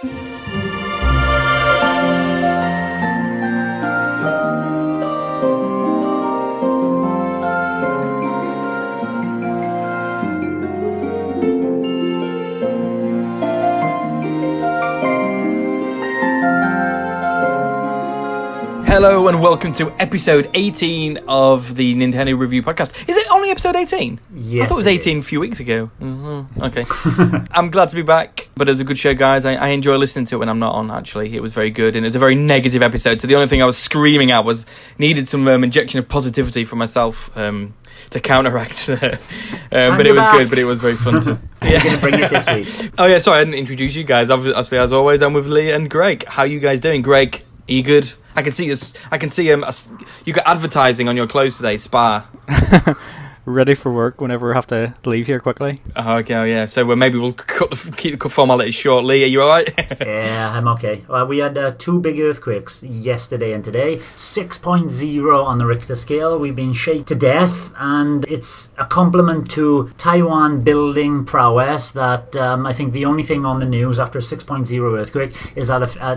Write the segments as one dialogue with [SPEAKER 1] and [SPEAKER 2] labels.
[SPEAKER 1] Hello and welcome to episode 18 of the Nintendo Review Podcast. Is it only episode 18?
[SPEAKER 2] Yes,
[SPEAKER 1] I thought it was 18 a few weeks ago. Mm-hmm. Okay. I'm glad to be back, but it was a good show, guys. I enjoy listening to it when I'm not on, actually. It was very good, and it was a very negative episode, so the only thing I was screaming at was needed some injection of positivity from myself to counteract. But it was good, but it was very fun to...
[SPEAKER 2] Yeah. You're going to bring it this week.
[SPEAKER 1] Oh, yeah, sorry, I didn't introduce you guys. Obviously, as always, I'm with Lee and Greg. How are you guys doing? Greg, are you good? I can see this. I can see you got advertising on your clothes today. Spa.
[SPEAKER 3] Ready for work whenever I have to leave here quickly.
[SPEAKER 1] Oh, okay, oh, yeah. So maybe we'll keep the formalities short. Lee, are you all right?
[SPEAKER 2] Yeah, I'm okay. Well, we had two big earthquakes yesterday and today. 6.0 on the Richter scale. We've been shaken to death, and it's a compliment to Taiwan building prowess that I think the only thing on the news after a 6.0 earthquake is that a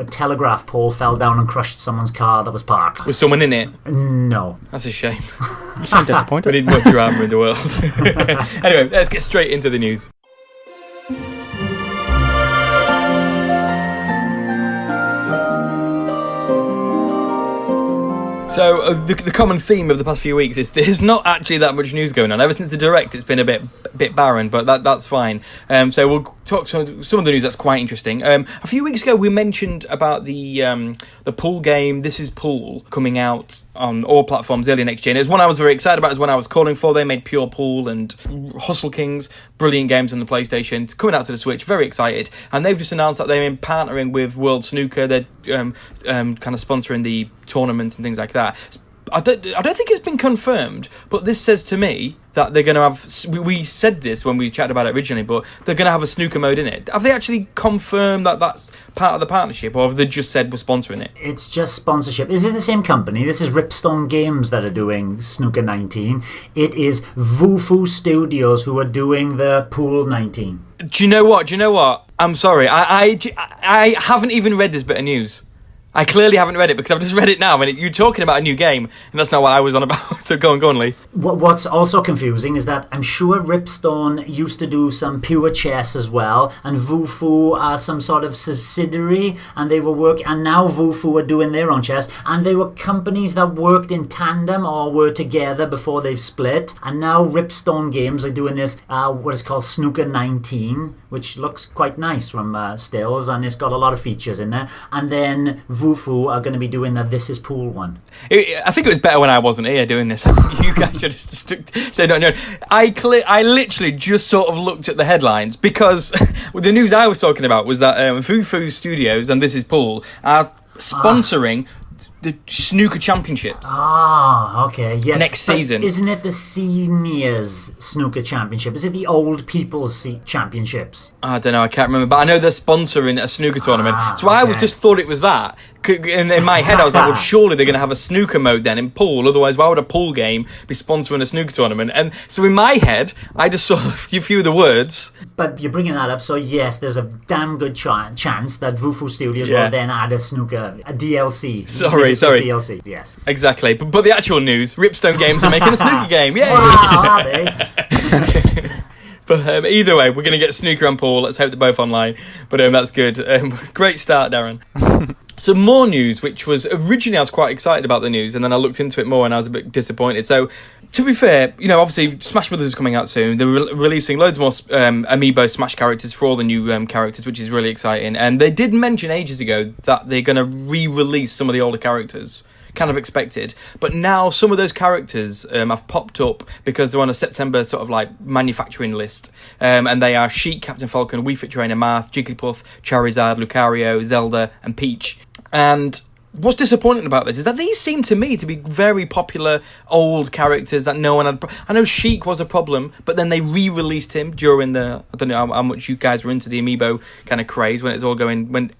[SPEAKER 2] telegraph pole fell down and crushed someone's car that was parked.
[SPEAKER 1] Was someone in it?
[SPEAKER 2] No.
[SPEAKER 1] That's a shame.
[SPEAKER 3] You sound disappointed.
[SPEAKER 1] We need more drama in the world. Anyway, let's get straight into the news. So the common theme of the past few weeks is there's not actually that much news going on. Ever since the Direct, it's been a bit barren, but that's fine. So we'll talk some of the news that's quite interesting. A few weeks ago, we mentioned about the pool game. This is Pool coming out on all platforms early next year. And it's one I was very excited about. It's one I was calling for. They made Pure Pool and Hustle Kings, brilliant games on the PlayStation. It's coming out to the Switch. Very excited. And they've just announced that they're partnering with World Snooker. They're kind of sponsoring the tournaments and things like that. I don't think it's been confirmed, but this says to me that they're going to have... We said this when we chatted about it originally, but they're going to have a snooker mode in it. Have they actually confirmed that that's part of the partnership, or have they just said we're sponsoring it?
[SPEAKER 2] It's just sponsorship. Is it the same company? This is Ripstone Games that are doing Snooker 19. It is Vufu Studios who are doing the Pool 19.
[SPEAKER 1] Do you know what? I'm sorry. I haven't even read this bit of news. I clearly haven't read it because I've just read it now and you're talking about a new game and that's not what I was on about. So go on, Lee.
[SPEAKER 2] What's also confusing is that I'm sure Ripstone used to do some pure chess as well, and Vufu are some sort of subsidiary, and they were and now Vufu are doing their own chess, and they were companies that worked in tandem or were together before they've split, and now Ripstone Games are doing this what is called Snooker 19, which looks quite nice from stills, and it's got a lot of features in there, and then Vufu are going to be doing the This Is Pool one.
[SPEAKER 1] I think it was better when I wasn't here doing this. I think you guys should just say no. I literally just sort of looked at the headlines because the news I was talking about was that Vufu Studios and This Is Pool are sponsoring the snooker championships.
[SPEAKER 2] Okay, yes.
[SPEAKER 1] Next season.
[SPEAKER 2] Isn't it the seniors snooker championship? Is it the old people's championships?
[SPEAKER 1] I don't know, I can't remember, but I know they're sponsoring a snooker tournament. So I just thought it was that. And in my head I was like, well, surely they're going to have a snooker mode then in pool, otherwise why would a pool game be sponsoring a snooker tournament? And so in my head I just saw a few of the words.
[SPEAKER 2] But you're bringing that up, so yes, there's a damn good chance that Vufu Studios will then add a DLC. Sorry. DLC, yes.
[SPEAKER 1] Exactly. But the actual news, Ripstone Games are making a snooker game. Yay!
[SPEAKER 2] Wow, are they?
[SPEAKER 1] But either way, we're going to get snooker and pool. Let's hope they're both online. But that's good. Great start, Darren. Some more news, which was originally I was quite excited about the news, and then I looked into it more and I was a bit disappointed. So, to be fair, obviously Smash Brothers is coming out soon. They're releasing loads more amiibo Smash characters for all the new characters, which is really exciting. And they did mention ages ago that they're going to re-release some of the older characters. Kind of expected, but now some of those characters have popped up because they're on a September sort of like manufacturing list, and they are Sheik, Captain Falcon, Wii Fit Trainer, Marth, Jigglypuff, Charizard, Lucario, Zelda, and Peach. And what's disappointing about this is that these seem to me to be very popular old characters that no one had. I know Sheik was a problem, but then they re-released him during the. I don't know how much you guys were into the amiibo kind of craze when it's all going. When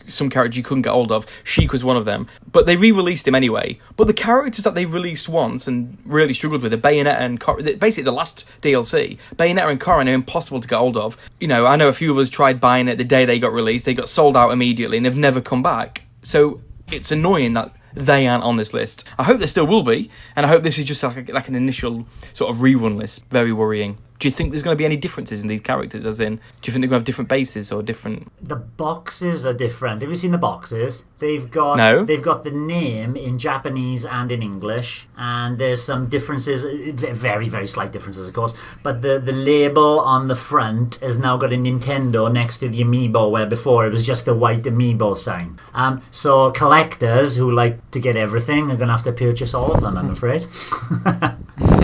[SPEAKER 1] some characters you couldn't get hold of, Sheik was one of them. But they re-released him anyway. But the characters that they released once and really struggled with, the Bayonetta and basically the last DLC, Bayonetta and Corrin are impossible to get hold of. You know, I know a few of us tried buying it the day they got released. They got sold out immediately and they've never come back. So it's annoying that they aren't on this list. I hope there still will be, and I hope this is just like an initial sort of rerun list. Very worrying. Do you think there's going to be any differences in these characters? As in, do you think they're going to have different bases or different?
[SPEAKER 2] The boxes are different. Have you seen the boxes? They've got the name in Japanese and in English, and there's some differences, very, very slight differences, of course. But the label on the front has now got a Nintendo next to the amiibo, where before it was just the white amiibo sign. So collectors who like to get everything are going to have to purchase all of them, I'm afraid.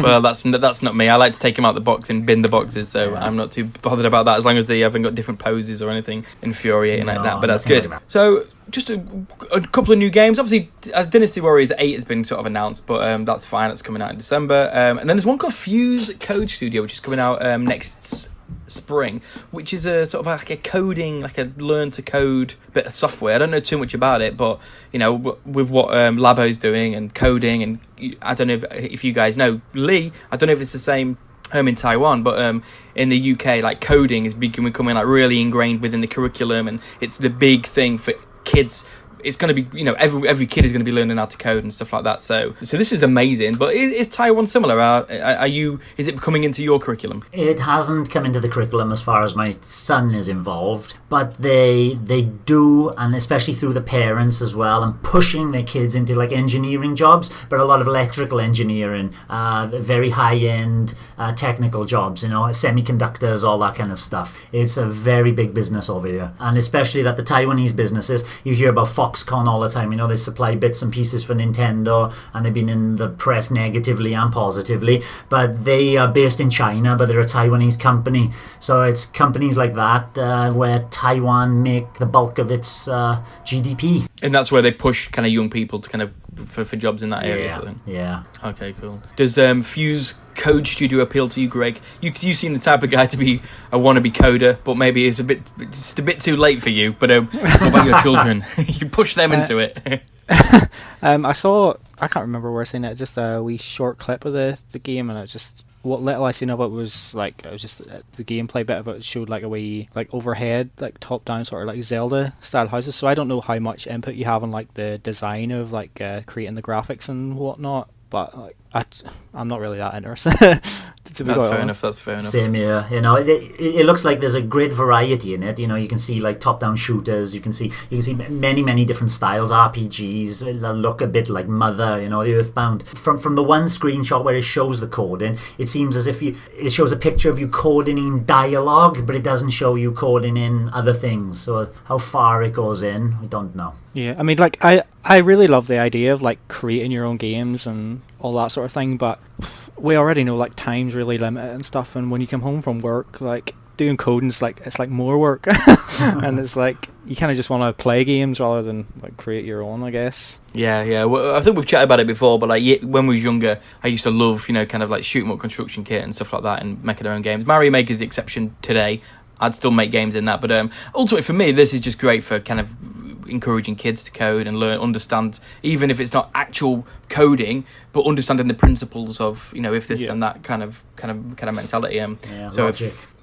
[SPEAKER 1] Well, that's not me. I like to take them out the box and bin the boxes, so I'm not too bothered about that as long as they haven't got different poses or anything infuriating like that. But that's good. Like that. So just a couple of new games. Obviously, Dynasty Warriors 8 has been sort of announced, but that's fine. That's coming out in December. And then there's one called Fuse Code Studio, which is coming out next spring, which is a sort of like a coding, like a learn to code bit of software. I don't know too much about it, but you know, with what Labo's doing and coding, and I don't know if you guys know Lee. I don't know if it's the same in Taiwan, but in the UK, like coding is becoming like really ingrained within the curriculum, and it's the big thing for kids. It's going to be, you know, every kid is going to be learning how to code and stuff like that. So this is amazing. But is Taiwan similar? Is it coming into your curriculum?
[SPEAKER 2] It hasn't come into the curriculum as far as my son is involved, but they do, and especially through the parents as well, and pushing their kids into like engineering jobs, but a lot of electrical engineering, very high end technical jobs, you know, semiconductors, all that kind of stuff. It's a very big business over here, and especially that the Taiwanese businesses, you hear about Foxconn all the time, you know, they supply bits and pieces for Nintendo, and they've been in the press negatively and positively, but they are based in China, but they're a Taiwanese company. So it's companies like that where Taiwan make the bulk of its GDP.
[SPEAKER 1] And that's where they push kind of young people to kind of for jobs in that area.
[SPEAKER 2] Yeah.
[SPEAKER 1] Sort of.
[SPEAKER 2] Yeah.
[SPEAKER 1] Okay, cool. Does Fuse Code Studio appeal to you, Greg? You seem the type of guy to be a wannabe coder, but maybe it's just a bit too late for you. But what about your children? You push them into it.
[SPEAKER 3] I can't remember where I seen it. Just a wee short clip of the game, and it just. What little I seen of it was like it was just the gameplay bit of it showed like a wee like overhead like top down sort of like Zelda style houses. So I don't know how much input you have on like the design of like creating the graphics and whatnot. But like, I'm not really that interested.
[SPEAKER 1] That's fair enough. That's fair enough.
[SPEAKER 2] Same here. You know, it looks like there's a great variety in it. You know, you can see like top-down shooters. You can see many different styles. RPGs that look a bit like Mother. You know, the Earthbound. From the one screenshot where it shows the coding, it seems as if it shows a picture of you coding in dialogue, but it doesn't show you coding in other things. So how far it goes in, we don't know.
[SPEAKER 3] Yeah, I mean, like I really love the idea of like creating your own games and all that sort of thing, but we already know like time's really limited and stuff, and when you come home from work, like doing coding's like it's like more work. And it's like you kind of just want to play games rather than like create your own, I guess. Yeah.
[SPEAKER 1] Well, I think we've chatted about it before, but like when we was younger, I used to love, you know, kind of like shoot 'em up construction kit and stuff like that, and making our own games. Mario Maker's the exception today. I'd still make games in that, but ultimately for me, this is just great for kind of encouraging kids to code and understand, even if it's not actual coding, but understanding the principles of, you know, if this then that kind of mentality. So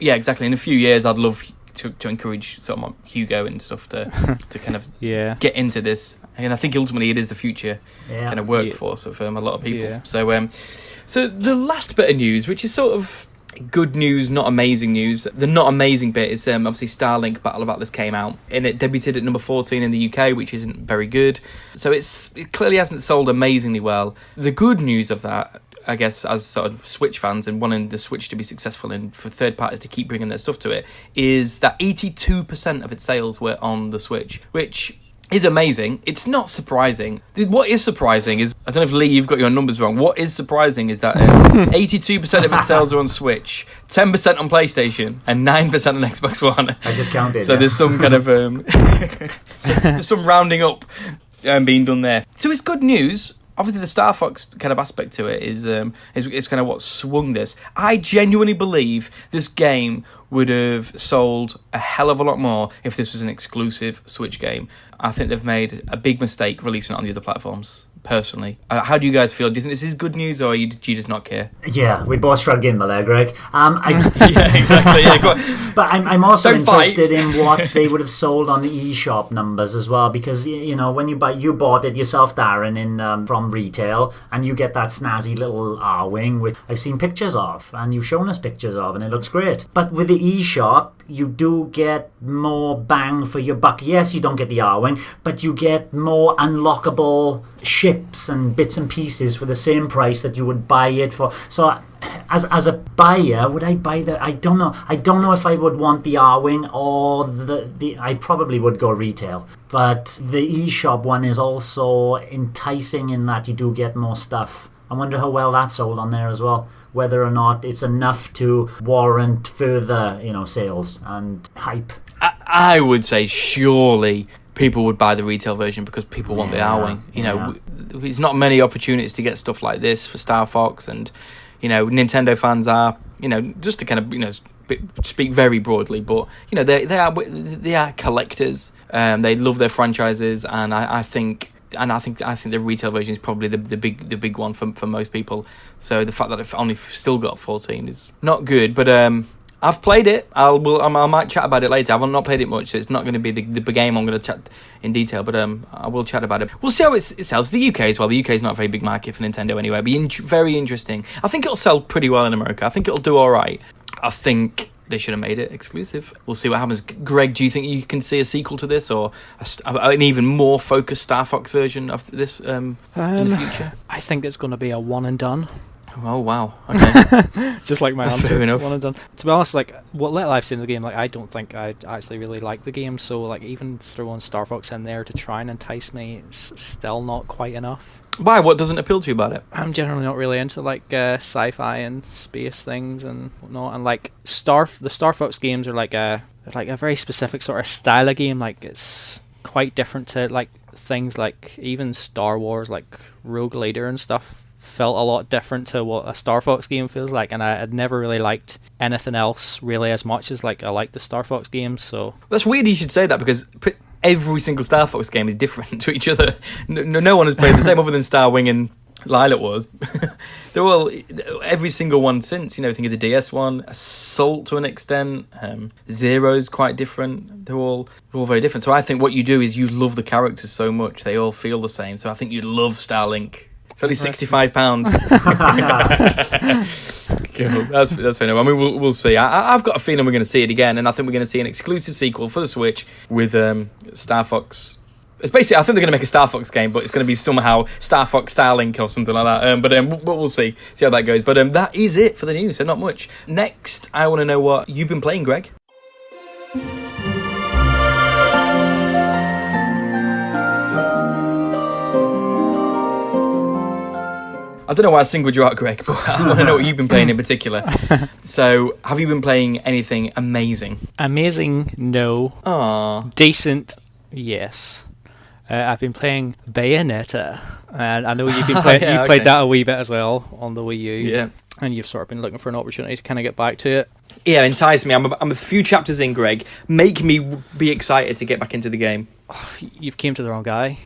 [SPEAKER 1] exactly. In a few years, I'd love to encourage sort of Hugo and stuff to kind of get into this, and I think ultimately it is the future kind of workforce of a lot of people. So the last bit of news, which is sort of good news, not amazing news. The not amazing bit is obviously Starlink Battle of Atlas came out, and it debuted at number 14 in the UK, which isn't very good. So it clearly hasn't sold amazingly well. The good news of that, I guess, as sort of Switch fans and wanting the Switch to be successful and for third parties to keep bringing their stuff to it, is that 82% of its sales were on the Switch, which is amazing. It's not surprising. What is surprising is, I don't know if Lee, you've got your numbers wrong. What is surprising is that 82% of its sales are on Switch, 10% on PlayStation, and 9% on Xbox One.
[SPEAKER 2] I just counted.
[SPEAKER 1] So there's some kind of there's some rounding up. being done there. So it's good news. Obviously, the Star Fox kind of aspect to it is kind of what swung this. I genuinely believe this game would have sold a hell of a lot more if this was an exclusive Switch game. I think they've made a big mistake releasing it on the other platforms. Personally, how do you guys feel? Do you think this is good news, or do you just not care?
[SPEAKER 2] Yeah, we both shrugged in there, Greg.
[SPEAKER 1] Yeah, exactly. Yeah, go on.
[SPEAKER 2] But I'm also interested in what they would have sold on the eShop numbers as well, because when you bought it yourself, Darren, in from retail, and you get that snazzy little R-wing, which I've seen pictures of, and you've shown us pictures of, and it looks great. But with the eShop, you do get more bang for your buck. Yes, you don't get the R-wing, but you get more unlockable ships and bits and pieces for the same price that you would buy it for. So as a buyer, would I buy I don't know if I would want the R-wing or the I probably would go retail. But the eShop one is also enticing in that you do get more stuff. I wonder how well that's sold on there as well. Whether or not it's enough to warrant further, sales and hype.
[SPEAKER 1] I would say surely people would buy the retail version because people want the R-wing. There's not many opportunities to get stuff like this for Star Fox, and Nintendo fans are, just to kind of speak very broadly, but they are collectors. They love their franchises, and I think the retail version is probably the big one for most people. So the fact that I've only still got 14 is not good. But I've played it. I might chat about it later. I've not played it much, so it's not going to be the game I'm going to chat in detail. But I will chat about it. We'll see how it sells. The UK as well. The UK is not a very big market for Nintendo anyway. It'll be very interesting. I think it'll sell pretty well in America. I think it'll do all right. I think they should have made it exclusive. We'll see what happens. Greg, do you think you can see a sequel to this, or an even more focused Star Fox version of this in the future?
[SPEAKER 3] I think it's going to be a one and done.
[SPEAKER 1] Oh wow! Okay,
[SPEAKER 3] just like my
[SPEAKER 1] That's
[SPEAKER 3] answer.
[SPEAKER 1] fair enough.
[SPEAKER 3] One and done. To be honest, what little I've seen of the game, I don't think I actually really like the game. So even throwing Star Fox in there to try and entice me, it's still not quite enough.
[SPEAKER 1] Why? What doesn't appeal to you about it?
[SPEAKER 3] I'm generally not really into sci-fi and space things and whatnot. And the Star Fox games are like a very specific sort of style of game. It's quite different to things like even Star Wars, Rogue Leader and stuff. Felt a lot different to what a Star Fox game feels like, and I had never really liked anything else really as much as I like the Star Fox games. So
[SPEAKER 1] that's weird you should say that, because every single Star Fox game is different to each other. No one has played the same other than Star Wing and Lilac Wars. They're all, every single one since, think of the DS one, Assault to an extent, Zero's quite different. They're all very different. So I think what you do is you love the characters so much, they all feel the same. So I think you'd love Starlink. It's only £65. Cool. That's fair enough. I mean, we'll see. I've got a feeling we're going to see it again, and I think we're going to see an exclusive sequel for the Switch with Star Fox. It's basically, I think they're going to make a Star Fox game, but it's going to be somehow Star Fox Starlink or something like that. But we'll see how that goes. But that is it for the news, so not much. Next, I want to know what you've been playing, Greg. I don't know why I singled you out, Greg, but I want to know what you've been playing in particular. So, have you been playing anything amazing?
[SPEAKER 3] Amazing, no.
[SPEAKER 1] Aww.
[SPEAKER 3] Decent, yes. I've been playing Bayonetta, and I know you've been playing. You've played that a wee bit as well on the Wii U.
[SPEAKER 1] Yeah.
[SPEAKER 3] And you've sort of been looking for an opportunity to kind of get back to it.
[SPEAKER 1] Yeah, entice me. I'm a few chapters in, Greg. Make me be excited to get back into the game.
[SPEAKER 3] Oh, you've came to the wrong guy.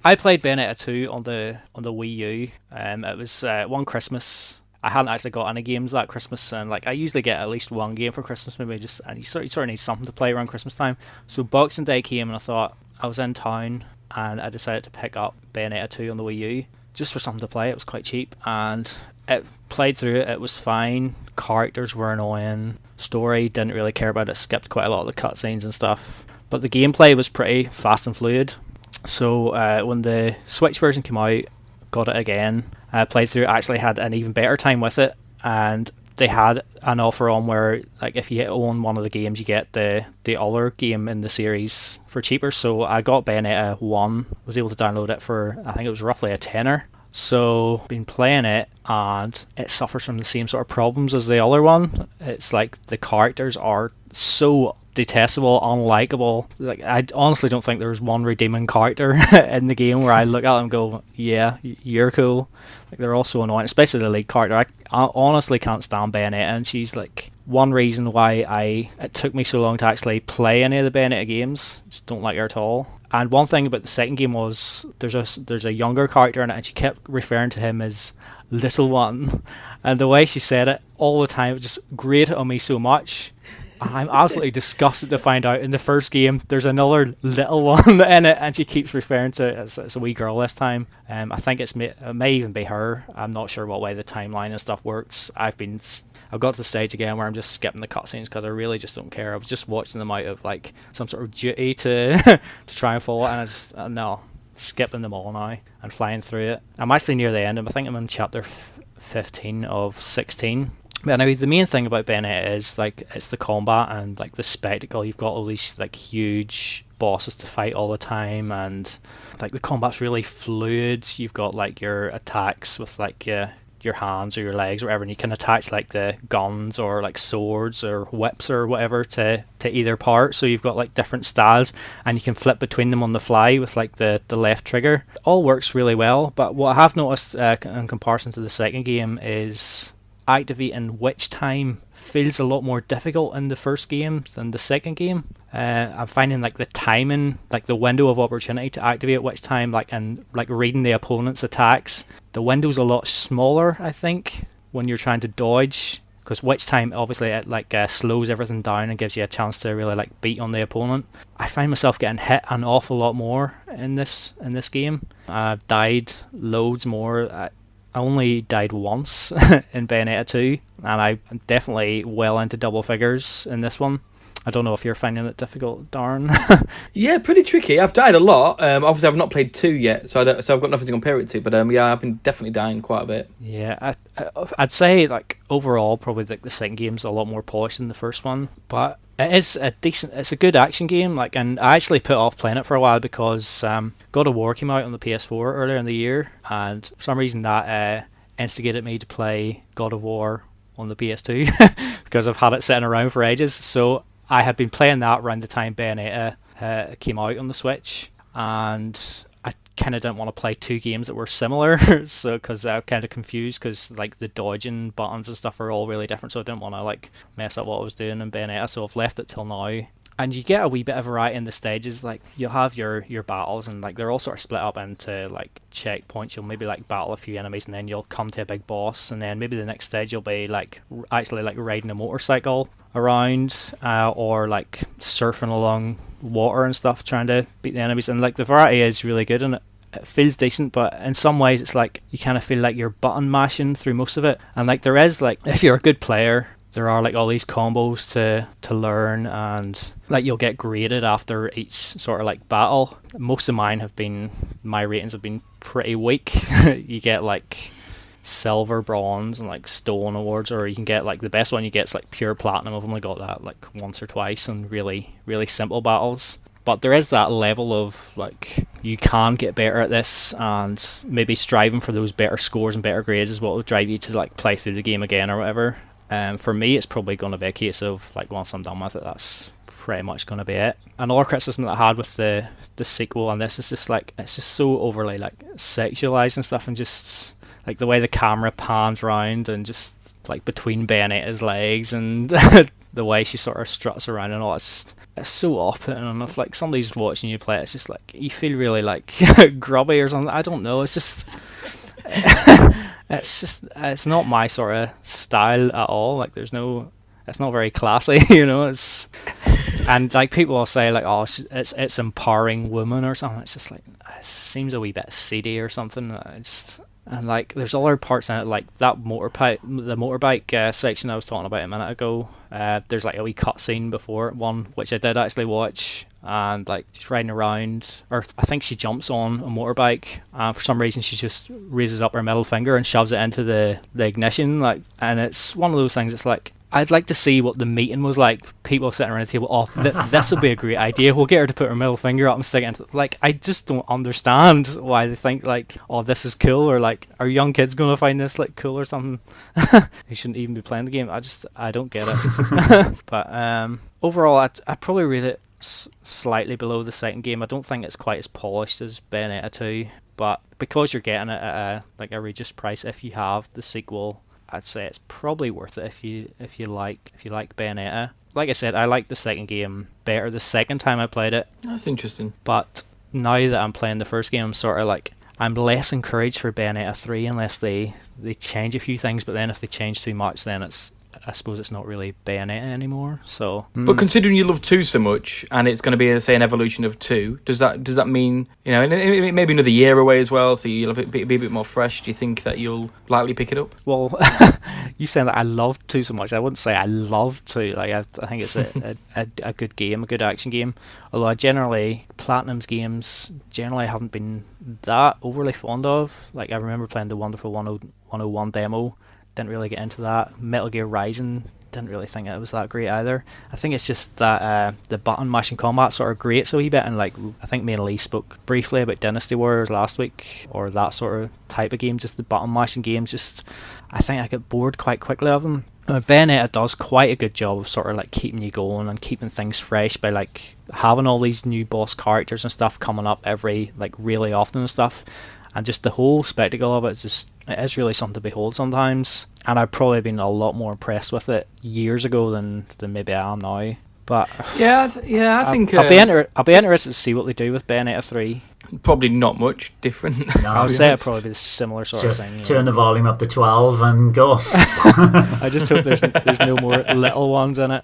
[SPEAKER 3] I played Bayonetta 2 on the Wii U. It was one Christmas. I hadn't actually got any games that Christmas, and I usually get at least one game for Christmas, maybe and you sort of need something to play around Christmas time. So Boxing Day came, and I thought I was in town, and I decided to pick up Bayonetta 2 on the Wii U just for something to play. It was quite cheap, and it played through it. It was fine. Characters were annoying. Story, didn't really care about it. Skipped quite a lot of the cutscenes and stuff. But the gameplay was pretty fast and fluid. So when the Switch version came out, got it again, played through it, actually had an even better time with it, and they had an offer on where if you own one of the games, you get the other game in the series for cheaper. So I got Bayonetta 1, was able to download it for, I think it was roughly a tenner, So been playing it, and it suffers from the same sort of problems as the other one. It's like the characters are so detestable, unlikable. Like, I honestly don't think there's one redeeming character in the game where I look at them and go, yeah, you're cool. Like, they're all so annoying, especially the lead character. I honestly can't stand Bayonetta, and she's like one reason why it took me so long to actually play any of the Bayonetta games. Just don't like her at all. And one thing about the second game was there's a younger character in it, and she kept referring to him as Little One, and the way she said it all the time, it just grated on me so much. I'm absolutely disgusted to find out in the first game there's another little one in it, and she keeps referring to it as a wee girl this time. I think it may even be her. I'm not sure what way the timeline and stuff works. I've got to the stage again where I'm just skipping the cutscenes because I really just don't care. I was just watching them out of like some sort of duty to to try and follow it, and I just no, skipping them all now and flying through it. I'm actually near the end. I think I'm in chapter 15 of 16. But anyway, the main thing about Bayonetta is like it's the combat and like the spectacle. You've got all these like huge bosses to fight all the time, and like the combat's really fluid. You've got like your attacks with like your hands or your legs or whatever, and you can attach like the guns or like swords or whips or whatever to either part. So you've got like different styles, and you can flip between them on the fly with like the left trigger. It all works really well. But what I have noticed in comparison to the second game is activating witch time feels a lot more difficult in the first game than the second game. I'm finding like the timing, like the window of opportunity to activate witch time, like and like reading the opponent's attacks, the window's a lot smaller, I think, when you're trying to dodge, because witch time obviously it like slows everything down and gives you a chance to really like beat on the opponent. I find myself getting hit an awful lot more in this game. I've died loads more. I only died once in Bayonetta 2, and I'm definitely well into double figures in this one. I don't know if you're finding it difficult, Darren.
[SPEAKER 1] Yeah, pretty tricky. I've died a lot. Obviously, I've not played 2 yet, so I've got nothing to compare it to. But yeah, I've been definitely dying quite a bit.
[SPEAKER 3] Yeah, I'd say like overall, probably like the second game's a lot more polished than the first one, but it is it's a good action game. Like, and I actually put off playing it for a while because God of War came out on the PS4 earlier in the year, and for some reason that instigated me to play God of War on the PS2 because I've had it sitting around for ages. So I had been playing that around the time Bayonetta came out on the Switch, and I kind of didn't want to play two games that were similar, so because I was kind of confused because like the dodging buttons and stuff are all really different, so I didn't want to like mess up what I was doing in Bayonetta, so I've left it till now. And you get a wee bit of variety in the stages. Like you'll have your battles, and like they're all sort of split up into like checkpoints. You'll maybe like battle a few enemies, and then you'll come to a big boss, and then maybe the next stage you'll be like actually like riding a motorcycle around, or like surfing along water and stuff, trying to beat the enemies. And like the variety is really good, and it feels decent, but in some ways it's like you kind of feel like you're button mashing through most of it. And like there is like, if you're a good player, there are like all these combos to learn, and like you'll get graded after each sort of like battle. Most of my ratings have been pretty weak. You get like silver, bronze, and like stone awards, or you can get like the best one you get is like pure platinum. I've only got that like once or twice on really, really simple battles. But there is that level of like you can get better at this, and maybe striving for those better scores and better grades is what will drive you to like play through the game again or whatever. For me, it's probably going to be a case of like once I'm done with it, that's pretty much going to be it. Another criticism that I had with the sequel on this is just like it's just so overly like sexualized and stuff, and just like the way the camera pans around and just like between Bayonetta's legs and the way she sort of struts around and all, it's so off-putting. And if like somebody's watching you play, it's just like you feel really like grubby or something. I don't know. It's just. It's not my sort of style at all. Like it's not very classy, you know. And like people will say like, oh, it's empowering women or something. It's just like it seems a wee bit seedy or something. And like there's other parts in it, like the motorbike section I was talking about a minute ago. There's like a wee cutscene before one which I did actually watch, and like she's riding around, or I think she jumps on a motorbike, for some reason she just raises up her middle finger and shoves it into the ignition, like, and it's one of those things. It's like I'd like to see what the meeting was like. People sitting around the table. Oh, this would be a great idea. We'll get her to put her middle finger up and stick it into. Like, I just don't understand why they think like, oh, this is cool, or like, are young kids gonna find this like cool or something? They shouldn't even be playing the game. I don't get it. But overall, I'd probably rate it slightly below the second game. I don't think it's quite as polished as Bayonetta 2, but because you're getting it at a reduced price, if you have the sequel, I'd say it's probably worth it if you like Bayonetta. Like I said, I liked the second game better the second time I played it.
[SPEAKER 1] That's interesting.
[SPEAKER 3] But now that I'm playing the first game, I'm sort of like, I'm less encouraged for Bayonetta 3 unless they change a few things, but then if they change too much, then I suppose it's not really Bayonetta anymore. So,
[SPEAKER 1] but considering you love 2 so much, and it's going to be, say, an evolution of 2, does that mean, and maybe another year away as well, so you'll be a bit more fresh? Do you think that you'll likely pick it up?
[SPEAKER 3] Well, you saying that I love 2 so much, I wouldn't say I love 2. Like, I think it's a good game, a good action game. Although Platinum's games generally I haven't been that overly fond of. Like, I remember playing the wonderful 101 demo. Didn't really get into that. Metal Gear Rising, didn't really think it was that great either. I think it's just that the button mashing combat sort of grates a wee bit, and like I think me and Lee spoke briefly about Dynasty Warriors last week, or that sort of type of game, just the button mashing games. Just I think I get bored quite quickly of them. Bayonetta does quite a good job of sort of like keeping you going and keeping things fresh by like having all these new boss characters and stuff coming up every like really often and stuff. And just the whole spectacle of it is really something to behold sometimes. And I've probably been a lot more impressed with it years ago than maybe I am now. But
[SPEAKER 1] I think
[SPEAKER 3] I'll be interested to see what they do with Bayonetta 3.
[SPEAKER 1] Probably not much different.
[SPEAKER 2] No,
[SPEAKER 3] I would say it'd probably be a similar sort of thing.
[SPEAKER 2] Turn the volume up to 12 and go.
[SPEAKER 3] I just hope there's no more little ones in it.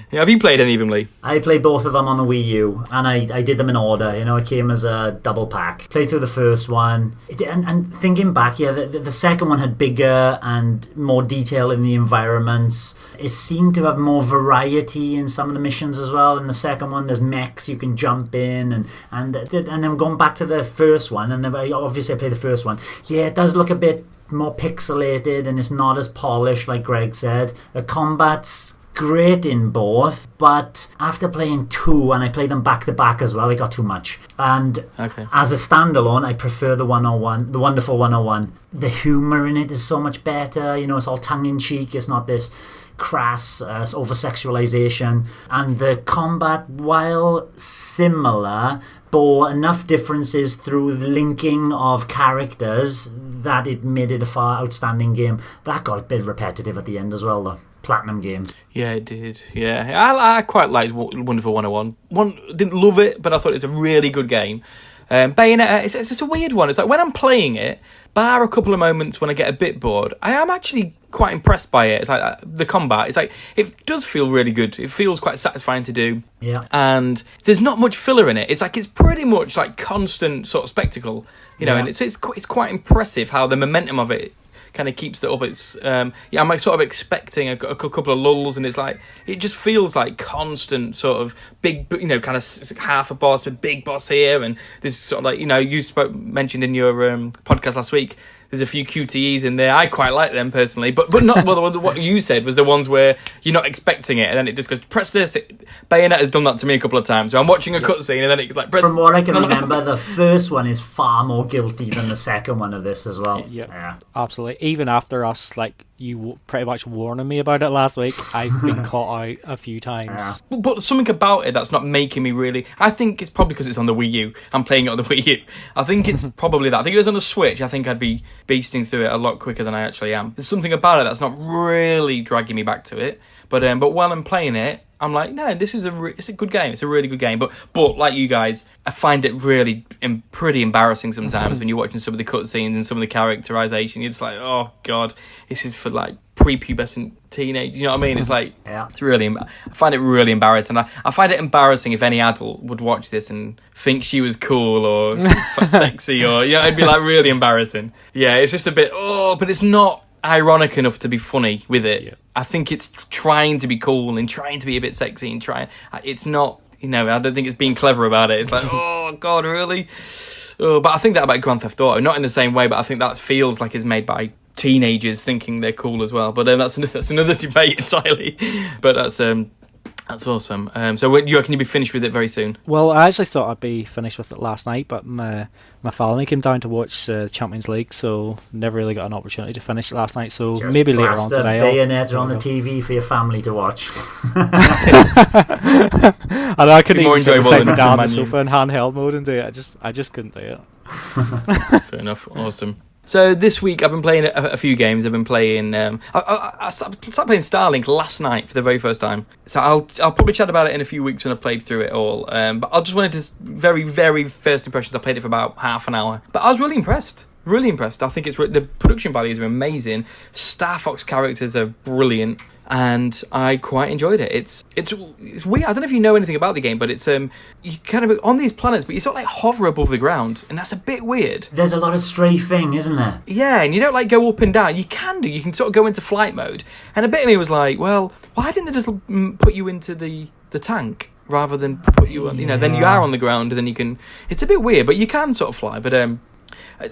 [SPEAKER 1] Yeah, have you played any of them, Lee?
[SPEAKER 2] I played both of them on the Wii U, and I did them in order. It came as a double pack. Played through the first one, and thinking back, the second one had bigger and more detail in the environments. It seemed to have more variety in some of the missions as well. In the second one, there's mechs you can jump in, and then going back to the first one, and then obviously I played the first one. Yeah, it does look a bit more pixelated, and it's not as polished, like Greg said. The combat's great in both, but after playing 2, and I played them back to back as well, it got too much. And as a standalone, I prefer the wonderful 101. The humour in it is so much better. It's all tongue-in-cheek. It's not this crass over-sexualization. And the combat, while similar, bore enough differences through linking of characters that it made it a far outstanding game. That got a bit repetitive at the end as well, though. Platinum games. Yeah,
[SPEAKER 1] it did. Yeah, I quite liked Wonderful 101. Didn't love it, but I thought it was a really good game. Bayonetta, it's a weird one. It's like when I'm playing it, bar a couple of moments when I get a bit bored, I am actually quite impressed by it. It's like the combat. It's like it does feel really good. It feels quite satisfying to do.
[SPEAKER 2] Yeah.
[SPEAKER 1] And there's not much filler in it. It's like it's pretty much like constant sort of spectacle, and it's quite impressive how the momentum of it kind of keeps it up. It's I'm like sort of expecting a couple of lulls, and it's like it just feels like constant sort of big, kind of half a boss, a big boss here, and this sort of like you mentioned in your podcast last week. There's a few QTEs in there. I quite like them personally, but not what you said was the ones where you're not expecting it, and then it just goes press this. Bayonetta has done that to me a couple of times. So I'm watching a cutscene, and then it's like press.
[SPEAKER 2] From what I can remember, the first one is far more guilty than the second one of this as well.
[SPEAKER 3] Yeah, absolutely. Even after us, like you pretty much warning me about it last week, I've been caught out a few times.
[SPEAKER 2] Yeah.
[SPEAKER 1] But something about it that's not making me really. I think it's probably because it's on the Wii U. I'm playing it on the Wii U. I think it's probably that. I think if it was on the Switch, I think I'd be beasting through it a lot quicker than I actually am. There's something about it that's not really dragging me back to it. But while I'm playing it, I'm like, no, this is it's a good game. It's a really good game. But like you guys, I find it really pretty embarrassing sometimes when you're watching some of the cutscenes and some of the characterization. You're just like, oh god, this is for like prepubescent teenage. You know what I mean? It's like, It's really. I find it really embarrassing. I find it embarrassing if any adult would watch this and think she was cool or sexy or it'd be like really embarrassing. Yeah, it's just a bit. But it's not ironic enough to be funny with it. Yeah. I think it's trying to be cool and trying to be a bit sexy and trying. It's not. I don't think it's being clever about it. It's like, oh god, really? But I think that about Grand Theft Auto, not in the same way, but I think that feels like it's made by teenagers thinking they're cool as well. But that's another debate entirely. But that's awesome. So when you reckon you'll be finished with it very soon?
[SPEAKER 3] Well, I actually thought I'd be finished with it last night, but my family came down to watch the Champions League, so never really got an opportunity to finish it last night. So
[SPEAKER 2] Just
[SPEAKER 3] maybe later on today.
[SPEAKER 2] Bayonetta on the TV for your family to watch.
[SPEAKER 3] I know I couldn't
[SPEAKER 1] More
[SPEAKER 3] even sit
[SPEAKER 1] enjoyable
[SPEAKER 3] beside
[SPEAKER 1] than
[SPEAKER 3] my dad on the
[SPEAKER 1] Man U.
[SPEAKER 3] sofa in handheld mode and do it. I just couldn't do it.
[SPEAKER 1] Fair enough. Awesome. So this week I've been playing a few games. I've been playing. I started playing Starlink last night for the very first time. So I'll probably chat about it in a few weeks when I've played through it all. But I just wanted to very, very first impressions. I played it for about half an hour, but I was really impressed. Really impressed. I think the production values are amazing. Star Fox characters are brilliant, and I quite enjoyed it. It's weird. I don't know if you know anything about the game, but it's you kind of on these planets, but you sort of like hover above the ground, and that's a bit weird.
[SPEAKER 2] There's a lot of strafing, isn't there?
[SPEAKER 1] Yeah, and you don't like go up and down. You can sort of go into flight mode, and a bit of me was like, well, why didn't they just put you into the tank rather than put you on? Then you are on the ground, and then you can. It's a bit weird, but you can sort of fly. But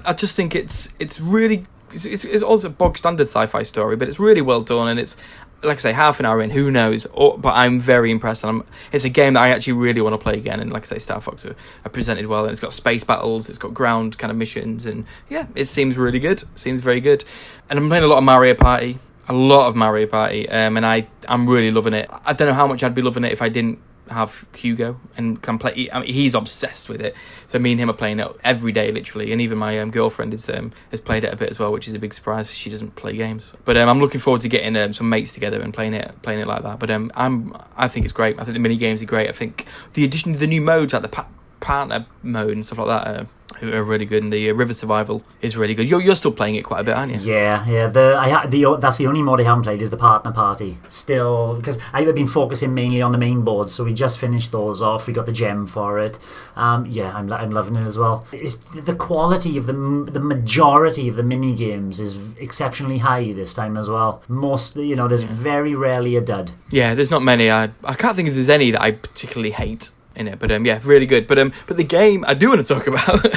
[SPEAKER 1] I just think it's really it's also a bog standard sci-fi story, but it's really well done, and it's like I say, half an hour in, who knows? But I'm very impressed, and it's a game that I actually really want to play again. And like I say, Star Fox are presented well, and it's got space battles, it's got ground kind of missions, and yeah, it seems really good. Seems very good. And I'm playing a lot of Mario Party, and I'm really loving it. I don't know how much I'd be loving it if I didn't have Hugo and can play. I mean, he's obsessed with it, so me and him are playing it every day literally, and even my girlfriend has played it a bit as well, which is a big surprise. She doesn't play games, but I'm looking forward to getting some mates together and playing it like that. But I think it's great. I think the mini games are great. I think the addition to the new modes like the partner mode and stuff like that are really good, and the river survival is really good. You're still playing it quite a bit, aren't you?
[SPEAKER 2] Yeah. That's the only mod I haven't played is the partner party. Still, because I've been focusing mainly on the main boards, so we just finished those off. We got the gem for it. I'm loving it as well. It's the quality of the majority of the mini games is exceptionally high this time as well. There's very rarely a dud.
[SPEAKER 1] Yeah, there's not many. I can't think if there's any that I particularly hate in it, but really good. But the game I do want to talk about,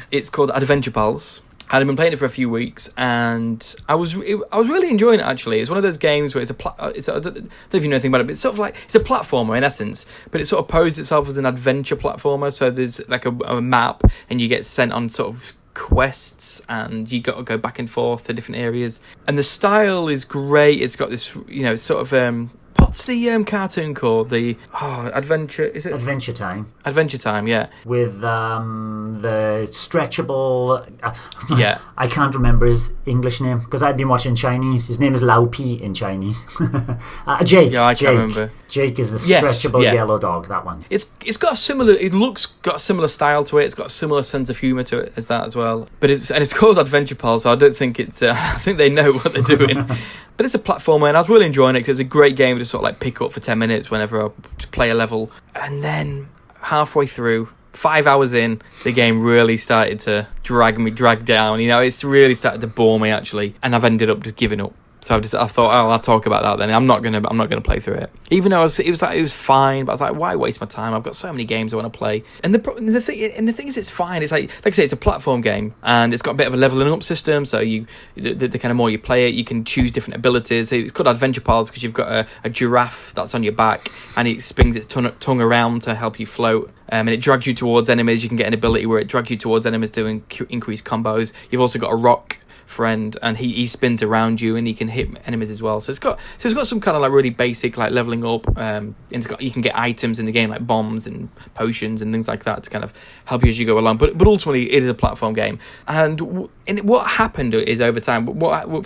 [SPEAKER 1] it's called Adventure Pals. And I've been playing it for a few weeks, and I was really enjoying it actually. It's one of those games where I don't know if you know anything about it, but it's sort of like it's a platformer in essence, but it sort of poses itself as an adventure platformer. So there's like a map, and you get sent on sort of quests, and you got to go back and forth to different areas. And the style is great. It's got this, sort of what's the cartoon called? Adventure, is it?
[SPEAKER 2] Adventure Time.
[SPEAKER 1] Adventure Time, yeah.
[SPEAKER 2] With the stretchable...
[SPEAKER 1] yeah.
[SPEAKER 2] I can't remember his English name, because I've been watching Chinese. His name is Lao Pi in Chinese. Jake.
[SPEAKER 1] Yeah, I can't remember.
[SPEAKER 2] Jake is the stretchable yellow dog, that one.
[SPEAKER 1] It's got a similar... got a similar style to it. It's got a similar sense of humour to it as that as well. But it's called Adventure Pals, so I don't think it's... I think they know what they're doing. But it's a platformer, and I was really enjoying it because it's a great game to sort of like pick up for 10 minutes whenever I play a level. And then halfway through, 5 hours in, the game really started to drag down. It's really started to bore me actually, and I've ended up just giving up. So I thought, I'll talk about that then. I'm not gonna play through it. Even though it was fine, but I was like, why waste my time? I've got so many games I want to play. And the thing is, it's fine. It's like I say, it's a platform game, and it's got a bit of a leveling up system. So the kind of more you play it, you can choose different abilities. It's called Adventure Pals because you've got a giraffe that's on your back, and it spins its tongue around to help you float. And it drags you towards enemies. You can get an ability where it drags you towards enemies to increase combos. You've also got a rock friend, and he spins around you, and he can hit enemies as well. So it's got some kind of like really basic like leveling up. And you can get items in the game like bombs and potions and things like that to kind of help you as you go along. But ultimately, it is a platform game. And what happened is over time,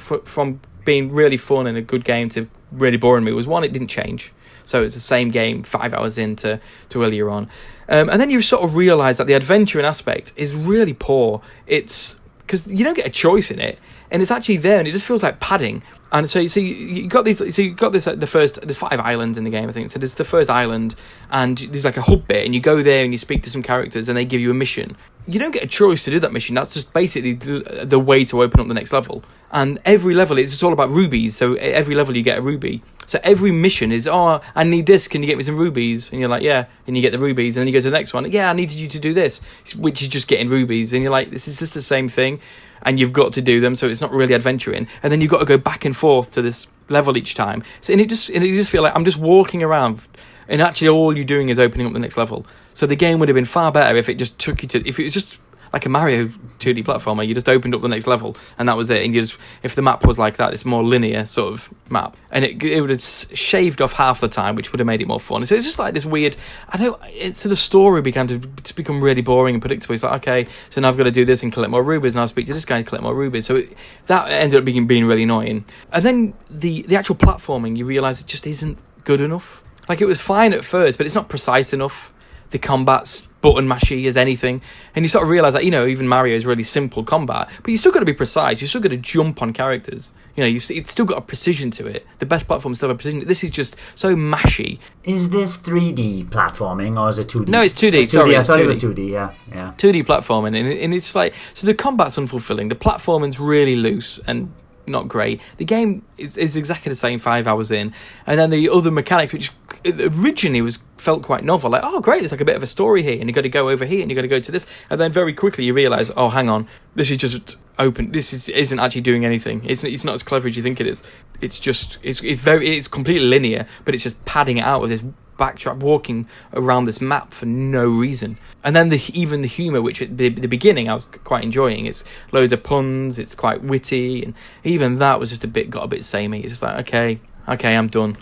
[SPEAKER 1] from being really fun and a good game to really boring me was one, it didn't change. So it's the same game 5 hours into earlier on. And then you sort of realise that the adventuring aspect is really poor. It's because you don't get a choice in it, and it's actually there, and it just feels like padding. And so you got this. So you got this. There's 5 islands in the game, I think. So there's the first island, and there's like a hub bit, and you go there and you speak to some characters, and they give you a mission. you don't get a choice to do that mission. That's just basically the way to open up the next level. And every level, it's all about rubies. So every level you get a ruby. So every mission is, oh, I need this. Can you get me some rubies? And you're like, yeah. And you get the rubies. And then you go to the next one. Yeah, I needed you to do this, which is just getting rubies. And you're like, this is just the same thing. And you've got to do them. So it's not really adventuring. And then you've got to go back and forth to this level each time. So and it just feel like I'm just walking around. And actually all you're doing is opening up the next level. So the game would have been far better if it just took you to... If it was just like a Mario 2D platformer, you just opened up the next level and that was it. And you just... If the map was like that, it's more linear sort of map. And it would have shaved off half the time, which would have made it more fun. So it's just like this weird... So the story began to become really boring and predictable. It's like, okay, so now I've got to do this and collect more rubies. Now I'll speak to this guy and collect more rubies. So that ended up being really annoying. And then the actual platforming, you realise it just isn't good enough. Like, it was fine at first, but it's not precise enough. The combat's button mashy as anything. And you sort of realise that, even Mario is really simple combat, but you still got to be precise. You still got to jump on characters. It's still got a precision to it. The best platforms still have a precision. This is just so mashy.
[SPEAKER 2] Is this 3D platforming, or is it 2D?
[SPEAKER 1] No, it's 2D.
[SPEAKER 2] It's 2D.
[SPEAKER 1] Sorry,
[SPEAKER 2] I
[SPEAKER 1] it's
[SPEAKER 2] thought
[SPEAKER 1] 2D.
[SPEAKER 2] it was 2D, yeah.
[SPEAKER 1] 2D platforming. And it's like... So the combat's unfulfilling. The platforming's really loose and... not great. The game is exactly the same 5 hours in, and then the other mechanics, which originally felt quite novel, like, oh great, there's like a bit of a story here, and you got to go over here, and you got to go to this, and then very quickly you realise, oh hang on, this is just open. This isn't actually doing anything. It's not as clever as you think it is. It's completely linear, but it's just padding it out with this backtrack, walking around this map for no reason. And then even the humour, which at the beginning I was quite enjoying, it's loads of puns, it's quite witty, and even that was just got a bit samey. It's just like, okay, I'm done.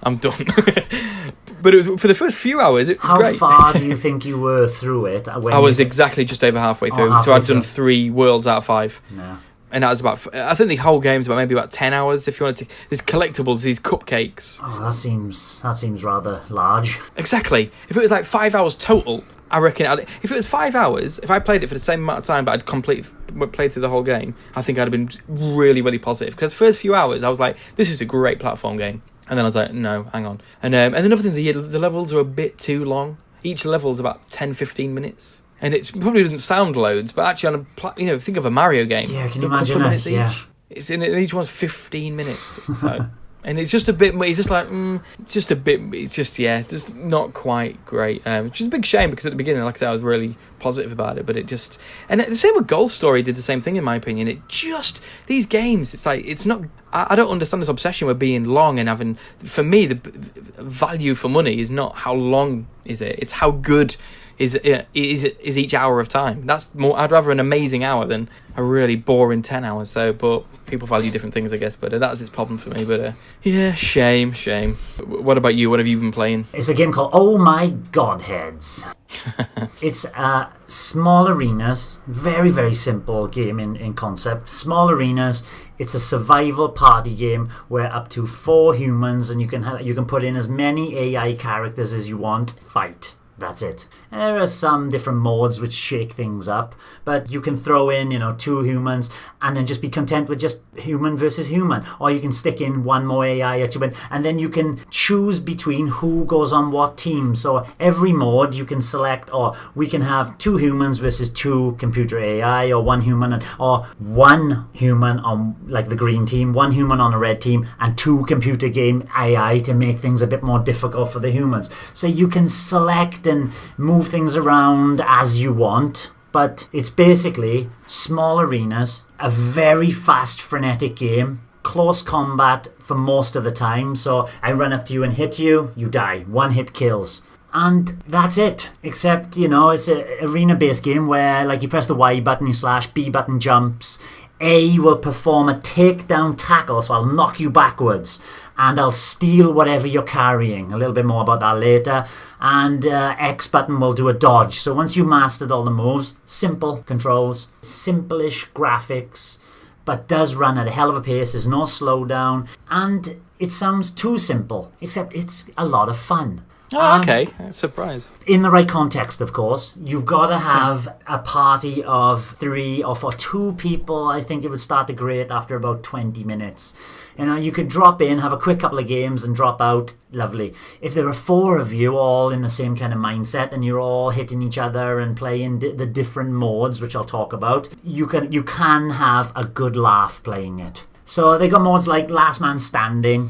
[SPEAKER 1] But for the first few hours, it was great.
[SPEAKER 2] How far do you think you were through it?
[SPEAKER 1] I was exactly just over halfway through, so I'd done 3 worlds out of 5.
[SPEAKER 2] No.
[SPEAKER 1] And that was I think the whole game's about maybe about 10 hours if you wanted to. There's collectibles, these cupcakes.
[SPEAKER 2] Oh, that seems rather large.
[SPEAKER 1] Exactly. If it was like 5 hours total, I reckon if it was 5 hours, if I played it for the same amount of time but I'd played through the whole game, I think I'd have been really, really positive. Because the first few hours, I was like, this is a great platform game. And then I was like, no, hang on. And another thing, the levels are a bit too long. Each level is about 10-15 minutes. And it probably doesn't sound loads, but actually think of a Mario game.
[SPEAKER 2] Yeah, can you imagine that? Yeah.
[SPEAKER 1] It's in each one's 15 minutes. So, and it's just a bit. It's just like it's just a bit. It's just not quite great. Which is a big shame because at the beginning, like I said, I was really positive about it, but it just. And the same with Golf Story did the same thing in my opinion. It just these games. It's like it's not. I don't understand this obsession with being long and having. For me, the value for money is not how long is it. It's how good. Is each hour of time. That's more. I'd rather an amazing hour than a really boring 10 hours. So, but people value different things, I guess. But that's its problem for me. But yeah, shame. What about you? What have you been playing?
[SPEAKER 2] It's a game called Oh My Godheads. It's small arenas, very, very simple game in concept. Small arenas. It's a survival party game where up to 4 humans, and you can put in as many AI characters as you want. Fight. That's it. There are some different modes which shake things up, but you can throw in, 2 humans and then just be content with just human versus human. Or you can stick in 1 more AI or 2, and then you can choose between who goes on what team. So every mode you can select, or we can have 2 humans versus 2 computer AI, or 1 human, or 1 human on like the green team, 1 human on a red team, and 2 computer game AI to make things a bit more difficult for the humans. So you can select and move things around as you want, but it's basically small arenas, a very fast, frenetic game, close combat for most of the time. So I run up to you and hit you, you die. 1 hit kills. And that's it. Except, it's an arena-based game where, like, you press the Y button, you slash, B button jumps, A will perform a takedown tackle, so I'll knock you backwards, and I'll steal whatever you're carrying. A little bit more about that later. And X button will do a dodge. So once you mastered all the moves, simple controls, simple-ish graphics, but does run at a hell of a pace. There's no slowdown, and it sounds too simple, except it's a lot of fun.
[SPEAKER 1] Oh, okay. Surprise.
[SPEAKER 2] In the right context, of course. You've got to have a party of 3 or for 2 people. I think it would start to grate after about 20 minutes. You could drop in, have a quick couple of games and drop out. Lovely. If there are 4 of you all in the same kind of mindset and you're all hitting each other and playing the different modes, which I'll talk about, you can have a good laugh playing it. So they got modes like Last Man Standing,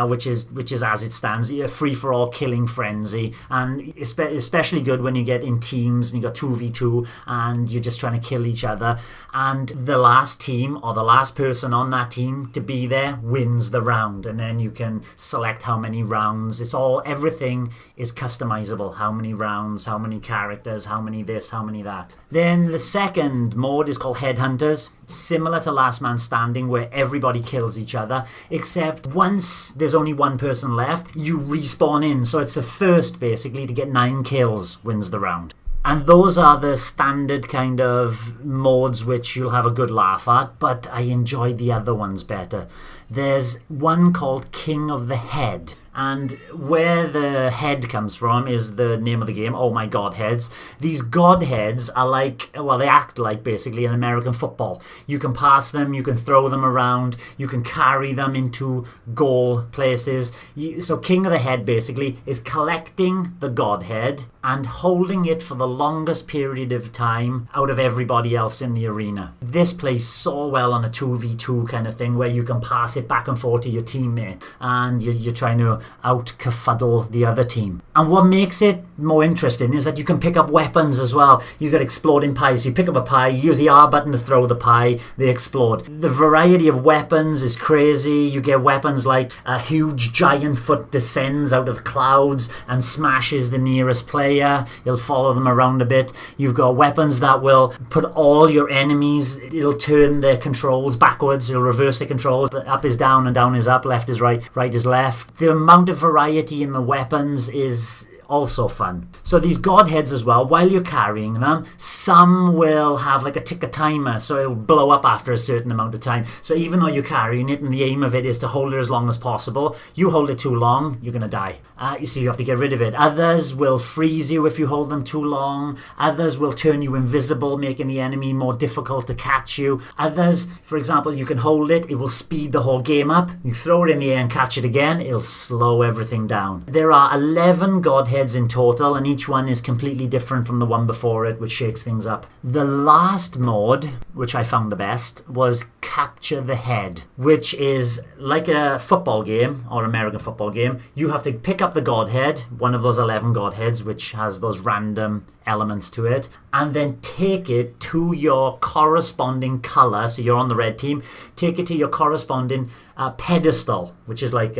[SPEAKER 2] which is as it stands, free for all killing frenzy, and especially good when you get in teams and you got 2v2 and you're just trying to kill each other, and the last team or the last person on that team to be there wins the round, and then you can select how many rounds. Everything is customizable. How many rounds, how many characters, how many this, how many that. Then the second mode is called Headhunters, similar to Last Man Standing, where everybody kills each other, except once there's only one person left, you respawn in. So it's a first, basically, to get 9 kills wins the round. And those are the standard kind of modes which you'll have a good laugh at, but I enjoy the other ones better. There's one called King of the Head, and where the head comes from is the name of the game, Oh My Godheads. These Godheads are they act like basically an American football. You can pass them, you can throw them around, you can carry them into goal places. So King of the Head basically is collecting the Godhead and holding it for the longest period of time out of everybody else in the arena. This plays so well on a 2v2 kind of thing where you can pass it back and forth to your teammate and you're trying to out-kerfuddle the other team. And what makes it more interesting is that you can pick up weapons as well. You got exploding pies. So you pick up a pie, you use the R button to throw the pie, they explode. The variety of weapons is crazy. You get weapons like a huge giant foot descends out of clouds and smashes the nearest player. You'll follow them around a bit. You've got weapons that will put all your enemies, it'll turn their controls backwards, it'll reverse the controls. Up is down and down is up, left is right, right is left. The amount of variety in the weapons is also fun. So these Godheads as well, while you're carrying them, some will have like a ticker timer, so it'll blow up after a certain amount of time. So even though you're carrying it and the aim of it is to hold it as long as possible, you hold it too long, you're going to die. So you have to get rid of it. Others will freeze you if you hold them too long. Others will turn you invisible, making the enemy more difficult to catch you. Others, for example, you can hold it, it will speed the whole game up. You throw it in the air and catch it again, it'll slow everything down. There are 11 Godheads in total, and each one is completely different from the one before it, which shakes things up. The last mode, which I found the best, was Capture the Head, which is like a football game or American football game. You have to pick up the Godhead, one of those 11 Godheads, which has those random elements to it, and then take it to your corresponding color. So you're on the red team, take it to your corresponding pedestal, which is like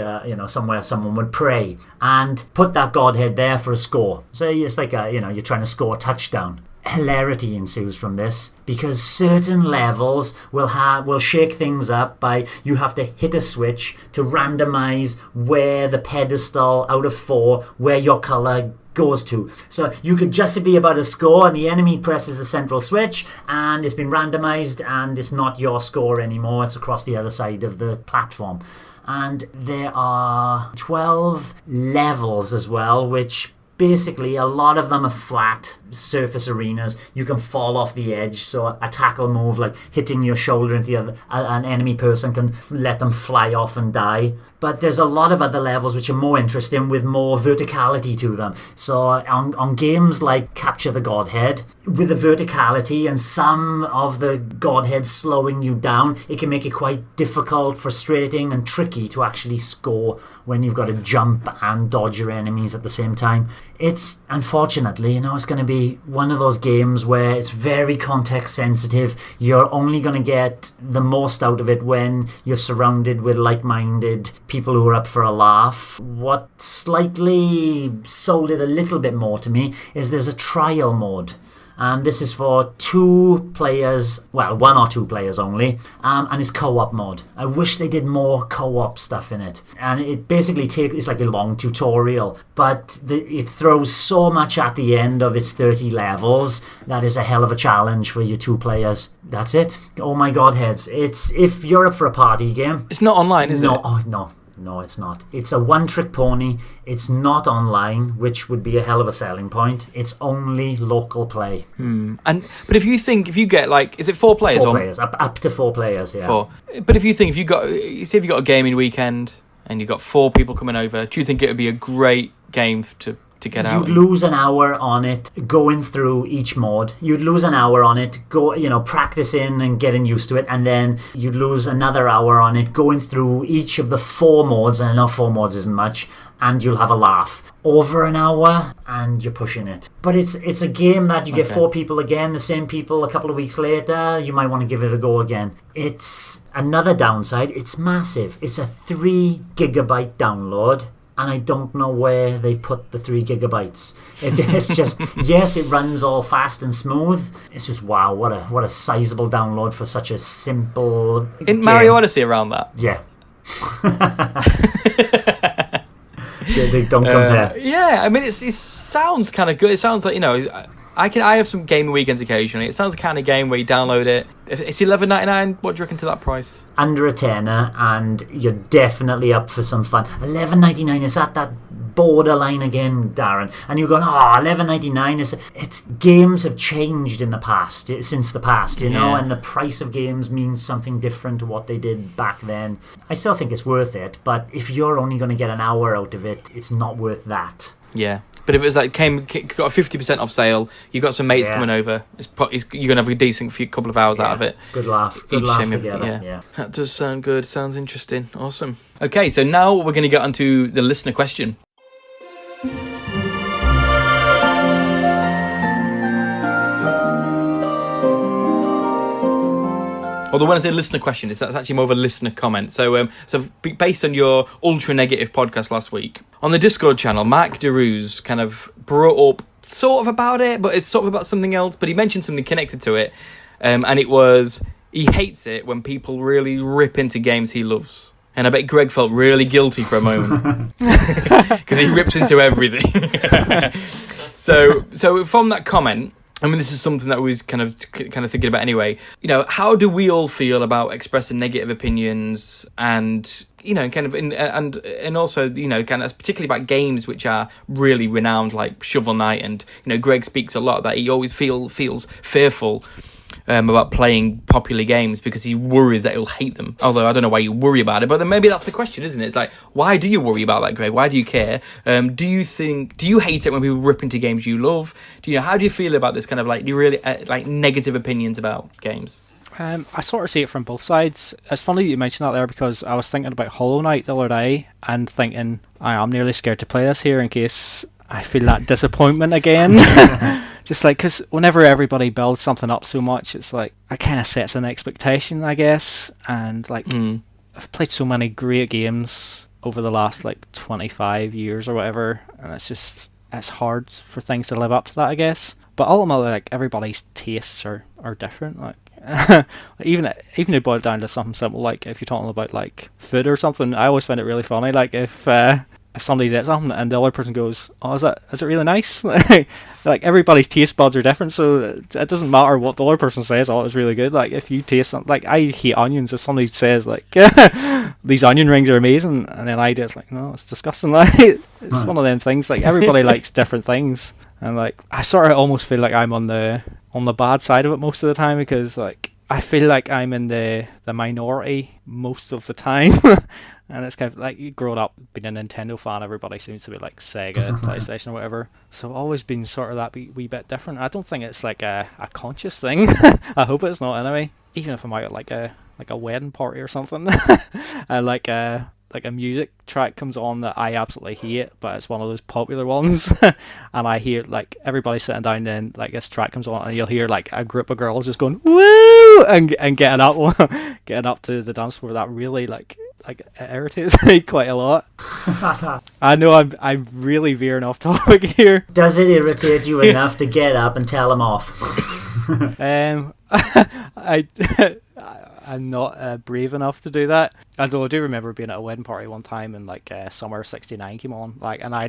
[SPEAKER 2] somewhere someone would pray, and put that Godhead there for a score. So it's like you're trying to score a touchdown. Hilarity ensues from this because certain levels will shake things up by you have to hit a switch to randomize where the pedestal out of 4 where your color goes to. So you could just be about to score and the enemy presses the central switch and it's been randomized and it's not your score anymore, it's across the other side of the platform. And there are 12 levels as well, which basically a lot of them are flat surface arenas. You can fall off the edge, so a tackle move like hitting your shoulder into an enemy person can let them fly off and die. But there's a lot of other levels which are more interesting with more verticality to them. So on games like Capture the Godhead, with the verticality and some of the Godheads slowing you down, it can make it quite difficult, frustrating and tricky to actually score when you've got to jump and dodge your enemies at the same time. It's unfortunately, it's going to be one of those games where it's very context sensitive. You're only going to get the most out of it when you're surrounded with like-minded people who are up for a laugh. What slightly sold it a little bit more to me is there's a trial mode. And this is for 2 players, well, 1 or 2 players only, and it's co-op mode. I wish they did more co-op stuff in it. And it basically it's like a long tutorial, but it throws so much at the end of its 30 levels that is a hell of a challenge for your 2 players. That's it. Oh My Godheads. It's if you're up for a party game.
[SPEAKER 1] It's not online, is it?
[SPEAKER 2] No, oh, no. No, it's not. It's a one-trick pony. It's not online, which would be a hell of a selling point. It's only local play.
[SPEAKER 1] But if you get like, is it 4 players?
[SPEAKER 2] 4 players, up to 4 players, yeah.
[SPEAKER 1] 4. But if you got a gaming weekend and you've got 4 people coming over, do you think it would be a great game to get out?
[SPEAKER 2] You'd lose an hour on it going through each mod. You'd lose an hour on it, practicing and getting used to it, and then you'd lose another hour on it going through each of the 4 mods, and I know 4 mods isn't much, and you'll have a laugh. Over an hour, and you're pushing it. But it's a game that you get 4 people again, the same people a couple of weeks later, you might want to give it a go again. It's another downside. It's massive. It's a 3 gigabyte download. And I don't know where they've put the 3 gigabytes. It's just, yes, it runs all fast and smooth. It's just, wow, what a sizable download for such a simple
[SPEAKER 1] Isn't
[SPEAKER 2] game.
[SPEAKER 1] Mario Odyssey around that?
[SPEAKER 2] Yeah. They don't compare.
[SPEAKER 1] Yeah, I mean, it sounds kind of good. It sounds like, I have some gaming weekends occasionally. It sounds the kind of game where you download it. It's $11.99. What do you reckon to that price? Under
[SPEAKER 2] a tenner, and you're definitely up for some fun. $11.99, is that borderline again, Darren? And you're going, $11.99 it's games have changed in the past, since the past, you know, and the price of games means something different to what they did back then. I still think it's worth it, but if you're only going to get an hour out of it, it's not worth that.
[SPEAKER 1] Yeah. But if it was like got a 50% off sale, you got some mates coming over, you're gonna have a decent couple of hours out of it.
[SPEAKER 2] Good laugh together. Yeah,
[SPEAKER 1] that does sound good. Sounds interesting. Awesome. Okay, so now we're gonna get onto the listener question. Although when I say listener question, that's actually more of a listener comment. So based on your ultra negative podcast last week, on the Discord channel, Mac DeRuse kind of brought up sort of about it, but it's sort of about something else. But he mentioned something connected to it, and it was he hates it when people really rip into games he loves. And I bet Greg felt really guilty for a moment because he rips into everything. So from that comment, I mean, this is something that we was kind of thinking about anyway. How do we all feel about expressing negative opinions, and and also kind of particularly about games which are really renowned, like Shovel Knight, and Greg speaks a lot that he always feels fearful about playing popular games because he worries that he'll hate them. Although I don't know why you worry about it, but then maybe that's the question, isn't it? It's like, why do you worry about that, Greg? Why do you care? Do you hate it when people rip into games you love? How do you feel about this kind of like really negative opinions about games?
[SPEAKER 3] I sort of see it from both sides. It's funny that you mentioned that there because I was thinking about Hollow Knight the other day and thinking I'm nearly scared to play this here in case I feel that disappointment again. Just like, because whenever everybody builds something up so much, it's like, it kind of sets an expectation, I guess. And like, I've played so many great games over the last like 25 years or whatever, and it's hard for things to live up to that, I guess. But ultimately, like, everybody's tastes are different. Like, even to boil it down to something simple, like if you're talking about like food or something, I always find it really funny. Like if somebody did something and the other person goes, "Oh, is it really nice?" Like everybody's taste buds are different, so it doesn't matter what the other person says. Oh, it's really good. Like if you taste something, like I hate onions. If somebody says like these onion rings are amazing, and then I do, it's like, no, it's disgusting. Like it's one of them things. Like everybody likes different things, and like I sort of almost feel like I'm on the bad side of it most of the time because like I feel like I'm in the minority most of the time. And it's kind of like, growing up being a Nintendo fan, everybody seems to be like Sega, PlayStation or whatever. So I've always been sort of that wee bit different. I don't think it's like a conscious thing. I hope it's not anyway. Even if I'm out at like a wedding party or something, and like a music track comes on that I absolutely hate, but it's one of those popular ones, and I hear like everybody sitting down, then like this track comes on, and you'll hear like a group of girls just going woo and getting up to the dance floor. That really like it irritates me quite a lot. I know I'm really veering off topic here.
[SPEAKER 2] Does it irritate you enough to get up and tell them off?
[SPEAKER 3] I'm not brave enough to do that. Although I do remember being at a wedding party one time and like Summer of '69 came on, like, and I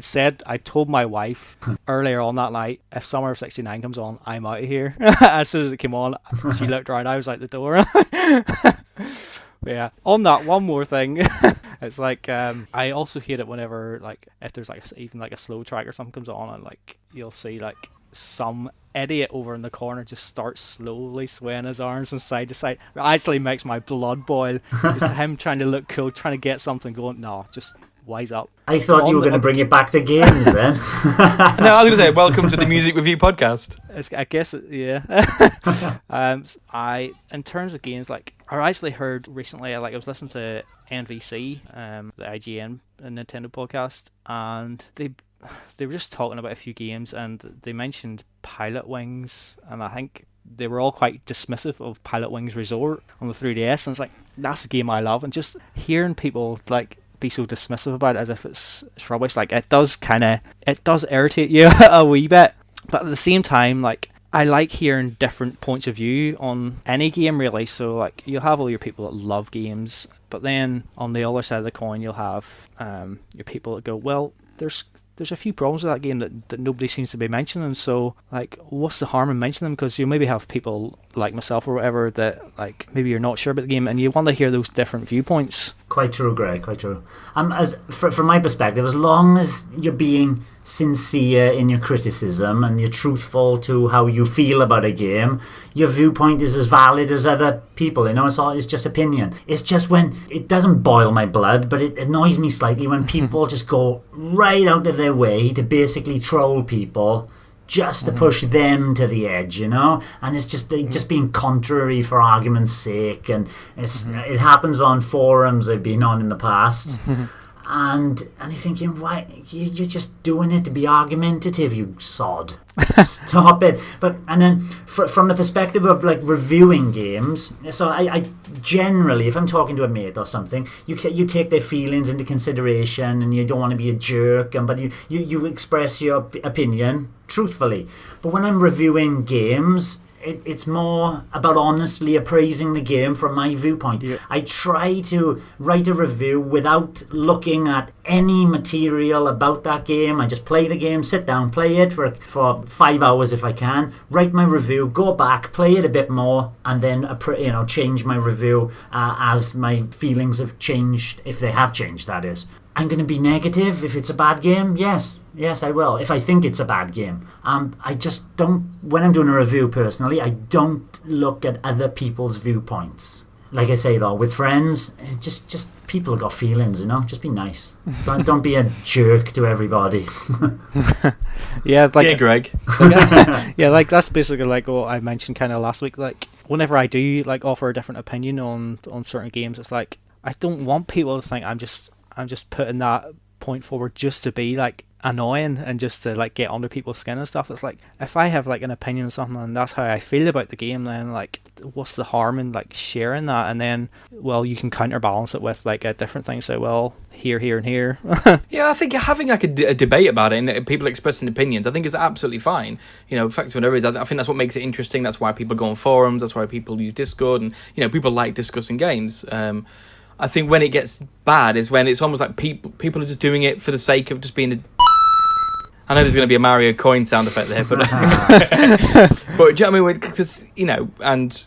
[SPEAKER 3] told my wife earlier on that night, if Summer of '69 comes on, I'm out of here. As soon as it came on, she looked around, I was out the door. Yeah. On that, one more thing. It's like I also hate it whenever like if there's like even like a slow track or something comes on and like you'll see like some idiot over in the corner just starts slowly swaying his arms from side to side. It actually makes my blood boil. Just him trying to look cool, trying to get something going. No, just wise up.
[SPEAKER 2] I thought you were going to bring it back to games then.
[SPEAKER 1] No, I was going to say, welcome to the Music Review Podcast.
[SPEAKER 3] I guess, yeah. In terms of games, like, I actually heard recently, like, I was listening to NVC, the IGN Nintendo podcast, and they were just talking about a few games, and they mentioned Pilot Wings, and I think they were all quite dismissive of Pilot Wings Resort on the 3DS, and it's like, that's a game I love, and just hearing people, like, be so dismissive about it as if it's rubbish, like, it does irritate you a wee bit, but at the same time, like, I like hearing different points of view on any game, really. So like you'll have all your people that love games, but then on the other side of the coin you'll have your people that go, well, there's a few problems with that game that nobody seems to be mentioning, so like what's the harm in mentioning them? Because you maybe have people like myself or whatever that like maybe you're not sure about the game and you want to hear those different viewpoints. Quite
[SPEAKER 2] true, Greg, quite true. From my perspective, as long as you're being sincere in your criticism and you're truthful to how you feel about a game, your viewpoint is as valid as other people, you know. It's just opinion. It's just when it doesn't boil my blood, but it annoys me slightly when people just go right out of their way to basically troll people just to push them to the edge, you know. And it's just being contrary for argument's sake, and it happens on forums I've been on in the past. And you're thinking, why you're just doing it to be argumentative, you sod. Stop it. And then from the perspective of like reviewing games, so I generally, if I'm talking to a mate or something, you take their feelings into consideration, and you don't want to be a jerk, but you express your opinion truthfully. But when I'm reviewing games, it's more about honestly appraising the game from my viewpoint. Yeah. I try to write a review without looking at any material about that game. I just play the game, sit down, play it for 5 hours if I can, write my review, go back, play it a bit more, and then change my review as my feelings have changed, if they have changed, that is. I'm going to be negative if it's a bad game. Yes, I will. If I think it's a bad game, I just don't. When I'm doing a review personally, I don't look at other people's viewpoints. Like I say though, with friends, just people have got feelings, you know. Just be nice. Don't be a jerk to everybody.
[SPEAKER 3] Yeah, like
[SPEAKER 1] Greg.
[SPEAKER 3] Yeah, like that's basically like what I mentioned kind of last week. Like whenever I do like offer a different opinion on certain games, it's like I don't want people to think I'm just putting that point forward just to be like annoying and just to like get under people's skin and stuff. It's like if I have like an opinion on something and that's how I feel about the game, then like what's the harm in like sharing that? And then well, you can counterbalance it with like a different thing. So well, here and here.
[SPEAKER 1] Yeah, I think having like a debate about it and people expressing opinions, I think is absolutely fine. You know, facts whatever it is, I think that's what makes it interesting. That's why people go on forums. That's why people use Discord, and you know, people like discussing games. I think when it gets bad is when it's almost like people are just doing it for the sake of just being a... I know there's going to be a Mario coin sound effect there, but but do you know what I mean? Because, you know, and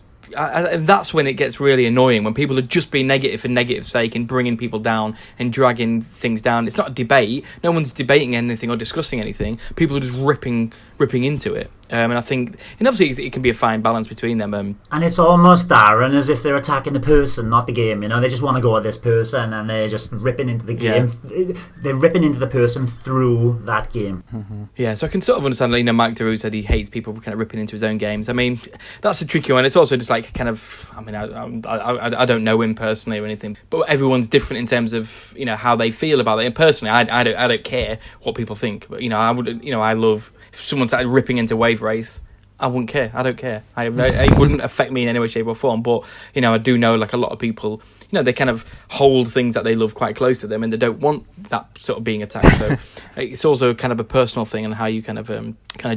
[SPEAKER 1] that's when it gets really annoying, when people are just being negative for negative's sake and bringing people down and dragging things down. It's not a debate. No one's debating anything or discussing anything. People are just ripping into it. And I think, and obviously it can be a fine balance between them.
[SPEAKER 2] And it's almost, Darren, as if they're attacking the person, not the game. You know, they just want to go at this person, and they're just ripping into the game. Yeah. They're ripping into the person through that game.
[SPEAKER 1] Mm-hmm. Yeah, so I can sort of understand. You know, Mike DeRue said he hates people kind of ripping into his own games. I mean, that's a tricky one. It's also just like kind of. I mean, I don't know him personally or anything, but everyone's different in terms of, you know, how they feel about it. And personally, I don't care what people think. But you know, I would, you know, I love. If someone started ripping into Wave Race, I wouldn't care. I don't care. It wouldn't affect me in any way, shape or form. But, you know, I do know like a lot of people, you know, they kind of hold things that they love quite close to them and they don't want that sort of being attacked. So it's also kind of a personal thing and how you kind of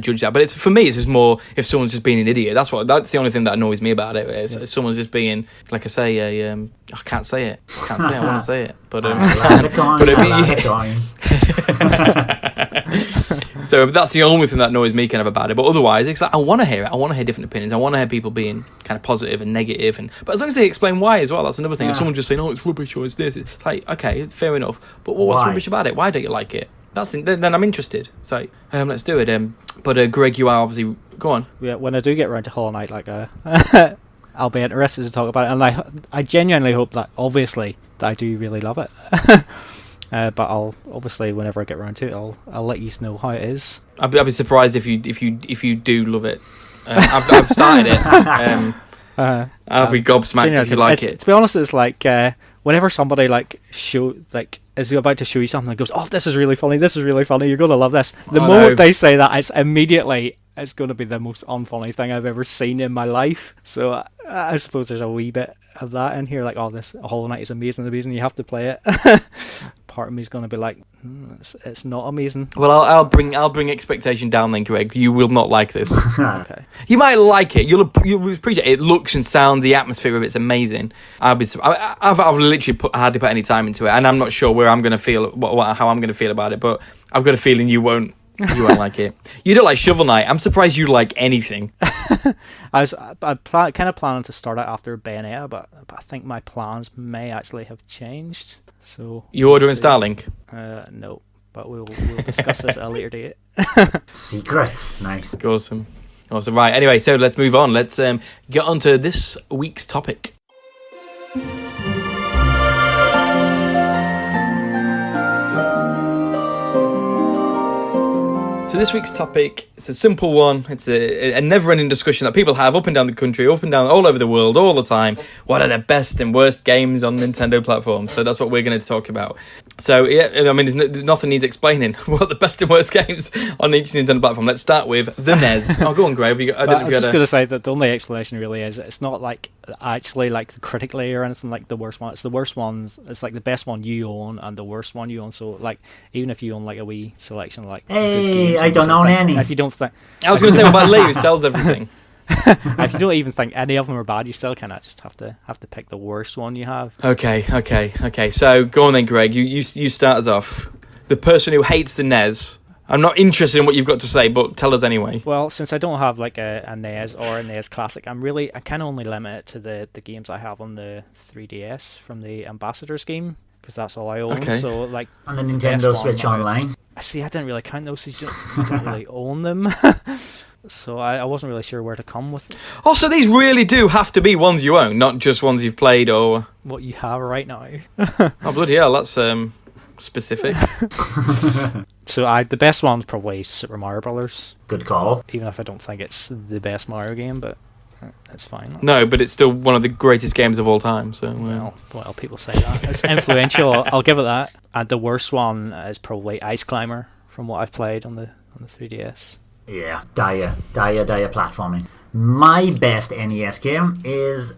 [SPEAKER 1] judge that. But for me, it's just more if someone's just being an idiot. That's the only thing that annoys me about it. If someone's just being, like I say, I can't say it. I want to say it. But So that's the only thing that annoys me kind of about it. But otherwise, it's like, I want to hear it. I want to hear different opinions. I want to hear people being kind of positive and negative. But as long as they explain why as well, that's another thing. If someone just saying, "Oh, it's rubbish," or "It's this," it's like, okay, fair enough. But what's rubbish about it? Why don't you like it? Then I'm interested. So let's do it. But Greg, you are obviously go on.
[SPEAKER 3] Yeah, when I do get around to Hollow Knight, I'll be interested to talk about it, and I genuinely hope that obviously that I do really love it. But I'll obviously, whenever I get around to it, I'll let you know how it is.
[SPEAKER 1] I'd be surprised if you do love it. I've started it. I'll be gobsmacked if you like it.
[SPEAKER 3] To be honest, it's like whenever somebody is about to show you something and goes, "Oh, this is really funny. This is really funny. You're gonna love this." The moment they say that, it's going to be the most unfunny thing I've ever seen in my life. So I suppose there's a wee bit of that in here, like, "Oh, this Hollow Knight is amazing. You have to play it." Part of me is going to be like, it's not amazing.
[SPEAKER 1] Well, I'll bring expectation down then, Greg. You will not like this.
[SPEAKER 3] Okay.
[SPEAKER 1] You might like it. You'll appreciate it. It looks and sound, the atmosphere of it's amazing. I've literally hardly put any time into it, and I'm not sure where I'm going to feel, how I'm going to feel about it. But I've got a feeling you won't like it. You don't like Shovel Knight. I'm surprised you like anything.
[SPEAKER 3] I kind of planning to start it after Bayonetta, but I think my plans may actually have changed. So
[SPEAKER 1] you ordering Starlink?
[SPEAKER 3] No, but we'll discuss this at a later date.
[SPEAKER 2] Secrets, nice,
[SPEAKER 1] awesome. Right. Anyway, so let's move on. Let's get on to this week's topic. So this week's topic, it's a simple one. It's a never-ending discussion that people have up and down the country, up and down all over the world, all the time. What are the best and worst games on Nintendo platforms? So that's what we're going to talk about. So yeah, I mean, there's nothing needs explaining. What are the best and worst games on each Nintendo platform? Let's start with the NES. Oh, go on, Greg.
[SPEAKER 3] I was just going to say that the only explanation really is it's not like actually like critically or anything like the worst one. It's the worst ones. It's like the best one you own and the worst one you own. So like even if you own like a Wii selection, like good games,
[SPEAKER 2] I don't own any.
[SPEAKER 3] If you don't think,
[SPEAKER 1] I was going to say, what about Lee, who sells everything?
[SPEAKER 3] If you don't even think any of them are bad, you still kind of just have to pick the worst one you have.
[SPEAKER 1] Okay. So go on then, Greg. You start us off. The person who hates the NES. I'm not interested in what you've got to say, but tell us anyway.
[SPEAKER 3] Well, since I don't have like a NES or a NES Classic, I kind of only limit it to the games I have on the 3DS from the Ambassador scheme, because that's all I own.
[SPEAKER 1] Okay.
[SPEAKER 3] So like
[SPEAKER 2] on the Nintendo Switch Online.
[SPEAKER 3] I didn't really count those. So you don't really own them. So I wasn't really sure where to come with it.
[SPEAKER 1] Oh, so these really do have to be ones you own, not just ones you've played or...
[SPEAKER 3] What you have right now.
[SPEAKER 1] Oh, bloody hell, that's specific.
[SPEAKER 3] So the best one's probably Super Mario Brothers.
[SPEAKER 2] Good call.
[SPEAKER 3] Even if I don't think it's the best Mario game, but that's fine.
[SPEAKER 1] No, but it's still one of the greatest games of all time. So
[SPEAKER 3] well, people say that. It's influential. I'll give it that. And the worst one is probably Ice Climber, from what I've played on the 3DS.
[SPEAKER 2] Yeah, dire platforming. My best NES game is,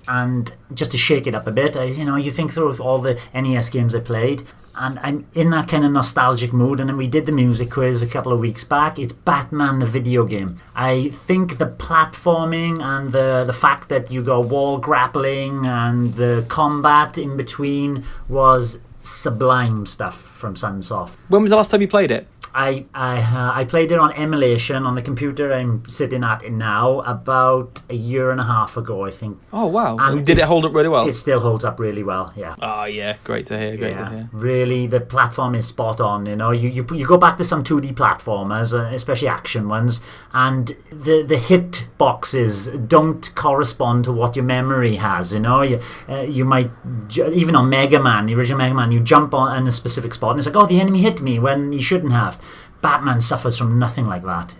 [SPEAKER 2] and just to shake it up a bit, you think through all the NES games I played, and I'm in that kind of nostalgic mood, and then we did the music quiz a couple of weeks back. It's Batman the video game. I think the platforming and the fact that you go wall grappling and the combat in between was sublime stuff from Sunsoft.
[SPEAKER 1] When was the last time you played it?
[SPEAKER 2] I played it on emulation on the computer I'm sitting at now about a year and a half ago, I think.
[SPEAKER 1] Oh, wow.
[SPEAKER 2] And
[SPEAKER 1] did it hold up really well?
[SPEAKER 2] It still holds up really well, yeah.
[SPEAKER 1] Oh, yeah. Great to hear.
[SPEAKER 2] Really, the platform is spot on, You go back to some 2D platformers, especially action ones, and the hit boxes don't correspond to what your memory has, You might, even on Mega Man, the original Mega Man, you jump on in a specific spot and it's like, oh, the enemy hit me when you shouldn't have. Batman suffers from nothing like that.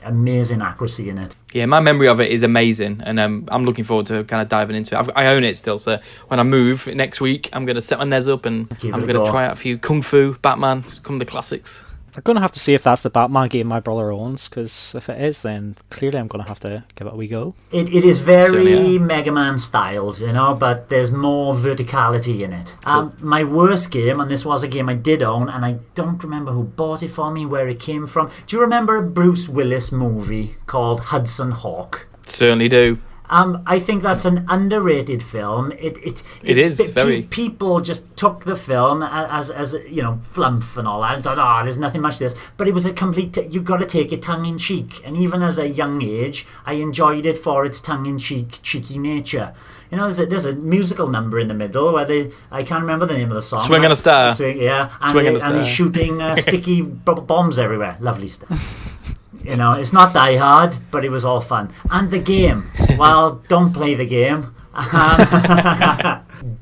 [SPEAKER 2] Amazing accuracy in it.
[SPEAKER 1] Yeah, my memory of it is amazing, and I'm looking forward to kind of diving into it. I own it still, so when I move next week, I'm going to set my NES up and I'm going to try out a few Kung Fu, Batman, some of the classics.
[SPEAKER 3] I'm going to have to see if that's the Batman game my brother owns, because if it is, then clearly I'm going to have to give it a wee go.
[SPEAKER 2] It is very Mega Man styled, but there's more verticality in it. Cool. My worst game, and this was a game I did own, and I don't remember who bought it for me, where it came from. Do you remember a Bruce Willis movie called Hudson Hawk?
[SPEAKER 1] Certainly do.
[SPEAKER 2] I think that's an underrated film.
[SPEAKER 1] It is very.
[SPEAKER 2] People just took the film as flumph and all that, and thought, there's nothing much to this. But it was a complete. You've got to take it tongue in cheek, and even as a young age, I enjoyed it for its tongue in cheek, cheeky nature. There's a musical number in the middle where I can't remember the name of the song.
[SPEAKER 1] Swing on a Star.
[SPEAKER 2] And he's shooting sticky bombs everywhere. Lovely stuff. It's not Die Hard, but it was all fun. And the game. Well, don't play the game.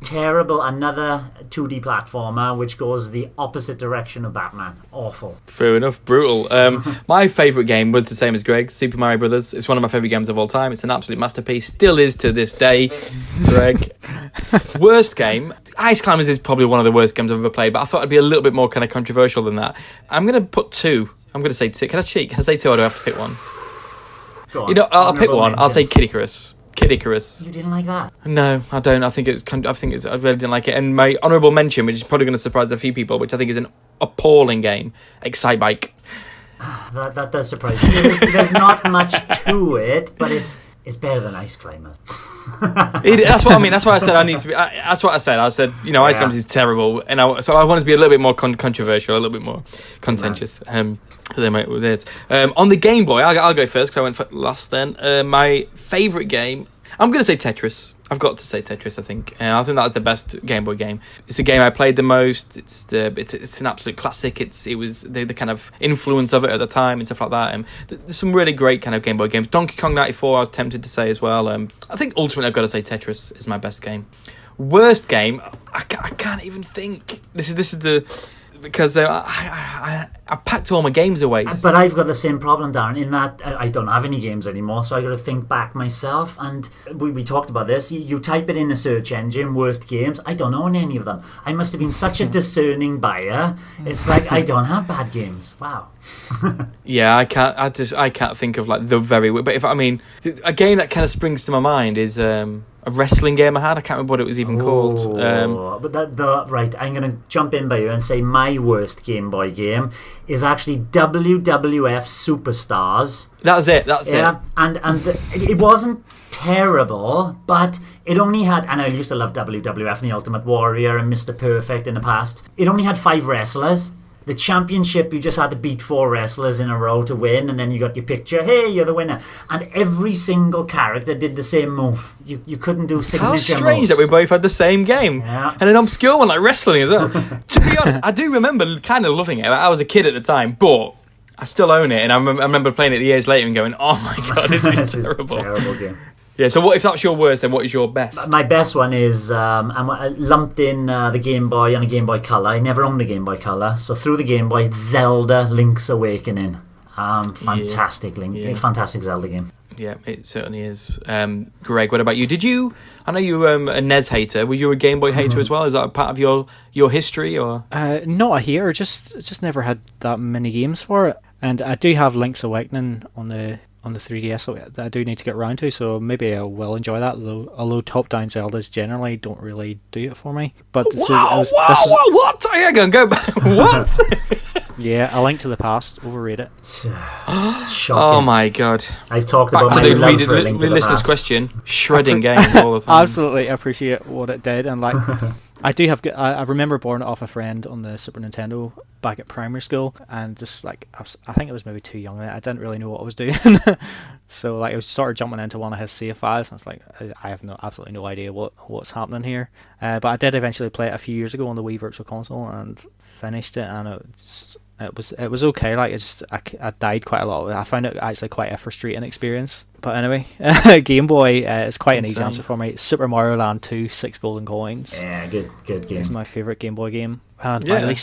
[SPEAKER 2] Terrible. Another 2D platformer which goes the opposite direction of Batman. Awful.
[SPEAKER 1] Fair enough. Brutal. My favourite game was the same as Greg's, Super Mario Brothers. It's one of my favourite games of all time. It's an absolute masterpiece. Still is to this day. Greg. Worst game. Ice Climbers is probably one of the worst games I've ever played, but I thought it'd be a little bit more kind of controversial than that. I'm going to put 2. I'm going to say 2. Can I cheat? Can I say 2 or do I have to pick one?
[SPEAKER 2] Go on.
[SPEAKER 1] I'll pick one. I'll say Kid Icarus. Kid Icarus.
[SPEAKER 2] You didn't like that?
[SPEAKER 1] No, I don't. I really didn't like it. And my honourable mention, which is probably going to surprise a few people, which I think is an appalling game, Excitebike.
[SPEAKER 2] That does surprise me. There's not much to it, but it's better than Ice Climbers.
[SPEAKER 1] That's what I mean. That's why I said I need to be. That's what I said. I said, Ice Climbers is terrible, and so I wanted to be a little bit more controversial, a little bit more contentious. On the Game Boy, I'll go first because I went last. Then my favourite game, I'm going to say Tetris. I've got to say Tetris. I think that was the best Game Boy game. It's a game I played the most. It's an absolute classic. It was the kind of influence of it at the time and stuff like that. And there's some really great kind of Game Boy games. Donkey Kong 94, I was tempted to say as well. I think ultimately I've got to say Tetris is my best game. Worst game, I can't even think. This is the. Because I packed all my games away.
[SPEAKER 2] But I've got the same problem, Darren, in that I don't have any games anymore, so I got to think back myself. And we talked about this. You type it in a search engine, worst games. I don't own any of them. I must have been such a discerning buyer. It's like I don't have bad games. Wow.
[SPEAKER 1] Yeah, I can't think of like the very. But a game that kind of springs to my mind is a wrestling game I had. I can't remember what it was even called.
[SPEAKER 2] Right, I'm going to jump in by you and say my worst Game Boy game is actually WWF Superstars.
[SPEAKER 1] That's it.
[SPEAKER 2] And it wasn't terrible, but it only had, and I used to love WWF and the Ultimate Warrior and Mr. Perfect in the past. It only had 5 wrestlers. The championship, you just had to beat 4 wrestlers in a row to win, and then you got your picture. Hey, you're the winner. And every single character did the same move. You couldn't do signature moves.
[SPEAKER 1] How strange that we both had the same game.
[SPEAKER 2] Yeah.
[SPEAKER 1] And an obscure one like wrestling as well. To be honest, I do remember kind of loving it. I was a kid at the time, but I still own it. And I remember playing it years later and going, oh my God, this is terrible.
[SPEAKER 2] This is a terrible game.
[SPEAKER 1] Yeah, so what if that's your worst, then what is your best?
[SPEAKER 2] My best one is, I lumped in the Game Boy and a Game Boy Color. I never owned a Game Boy Color. So through the Game Boy, it's Zelda Link's Awakening. Fantastic fantastic Zelda game.
[SPEAKER 1] Yeah, it certainly is. Greg, what about you? I know you were a NES hater. Were you a Game Boy hater as well? Is that a part of your history? Or
[SPEAKER 3] not a hater, just never had that many games for it. And I do have Link's Awakening on the 3DS that I do need to get around to, so maybe I will enjoy that, although top-down Zeldas generally don't really do it for me. But
[SPEAKER 1] what? I gotta go back. What?
[SPEAKER 3] Yeah, A Link to the Past, overrated.
[SPEAKER 2] Shocking.
[SPEAKER 1] Oh my God.
[SPEAKER 2] I've talked
[SPEAKER 1] back
[SPEAKER 2] about
[SPEAKER 1] to
[SPEAKER 2] my
[SPEAKER 1] the
[SPEAKER 2] love for A Link to the
[SPEAKER 1] listener's
[SPEAKER 2] Past.
[SPEAKER 1] question, shredding games all the time.
[SPEAKER 3] Absolutely appreciate what it did, and like I do have. I remember borrowing it off a friend on the Super Nintendo back at primary school, and just like I think I was maybe too young then. I didn't really know what I was doing, so like I was sort of jumping into one of his save files. And I was like, I have absolutely no idea what's happening here. But I did eventually play it a few years ago on the Wii Virtual Console and finished it, and it was okay. Like I died quite a lot. I found it actually quite a frustrating experience. But anyway, Game Boy is quite an easy answer for me. Super Mario Land 2, 6 golden coins.
[SPEAKER 2] Yeah, good game.
[SPEAKER 3] It's my favourite Game Boy game. And
[SPEAKER 1] Yeah.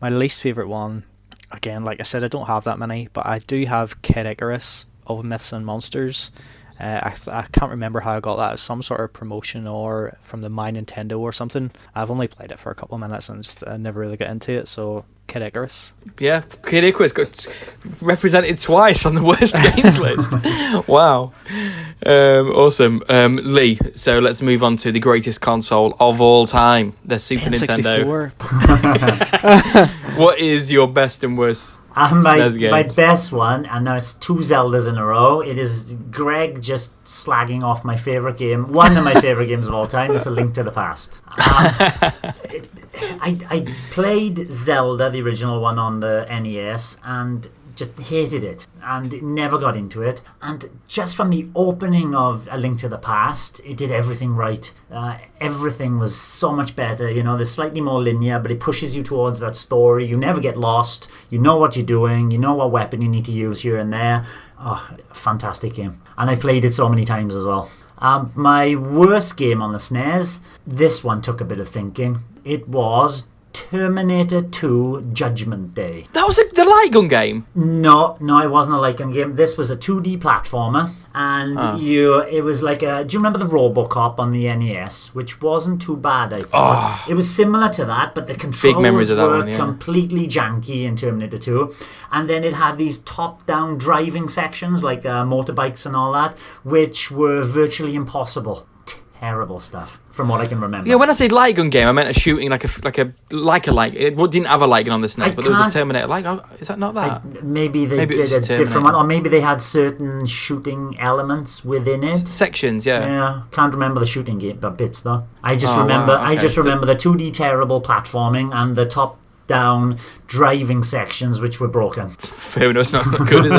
[SPEAKER 3] my least favourite one, again, like I said, I don't have that many, but I do have Kid Icarus of Myths and Monsters. I can't remember how I got that. It's some sort of promotion or from the My Nintendo or something. I've only played it for a couple of minutes and just never really got into it, so Kid Icarus.
[SPEAKER 1] Yeah, Kid Icarus got represented twice on the worst games list. Wow. Awesome. Lee, so let's move on to the greatest console of all time, the Super Nintendo.
[SPEAKER 3] N64.
[SPEAKER 1] What is your best and worst
[SPEAKER 2] My
[SPEAKER 1] SNES games?
[SPEAKER 2] my best one, and now it's 2 Zeldas in a row. It is Greg just slagging off my favourite game, one of my favourite games of all time. It's A Link to the Past. I played Zelda, the original one, on the NES, and just hated it and never got into it. And just from the opening of A Link to the Past, it did everything right. Everything was so much better. They're slightly more linear, but it pushes you towards that story. You never get lost. You know what you're doing. You know what weapon you need to use here and there. Oh, fantastic game. And I played it so many times as well. My worst game on the SNES, this one took a bit of thinking. It was Terminator 2 Judgment Day.
[SPEAKER 1] That was the light gun game?
[SPEAKER 2] No, it wasn't a light gun game. This was a 2D platformer, and it was like do you remember the RoboCop on the NES, which wasn't too bad, I thought. It was similar to that, but the controls were completely janky in Terminator 2, and then it had these top-down driving sections, like motorbikes and all that, which were virtually impossible. Terrible stuff, from what I can remember.
[SPEAKER 1] Yeah, when I say light gun game, I meant a shooting like a light. It didn't have a light gun on the SNES, but there was a Terminator light. Is that not that?
[SPEAKER 2] Maybe they did a different one, or maybe they had certain shooting elements within it.
[SPEAKER 1] Sections, yeah.
[SPEAKER 2] Yeah, can't remember the shooting game bits though. I just remember the 2D terrible platforming and the top-down driving sections which were broken.
[SPEAKER 1] Fair enough, it's not good, is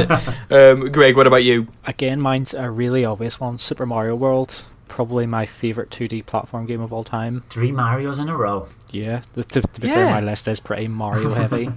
[SPEAKER 1] it? Greg, what about you?
[SPEAKER 3] Again, mine's a really obvious one. Super Mario World. Probably my favourite 2D platform game of all time.
[SPEAKER 2] 3 Marios in a row.
[SPEAKER 3] Yeah, to be fair, my list is pretty Mario heavy.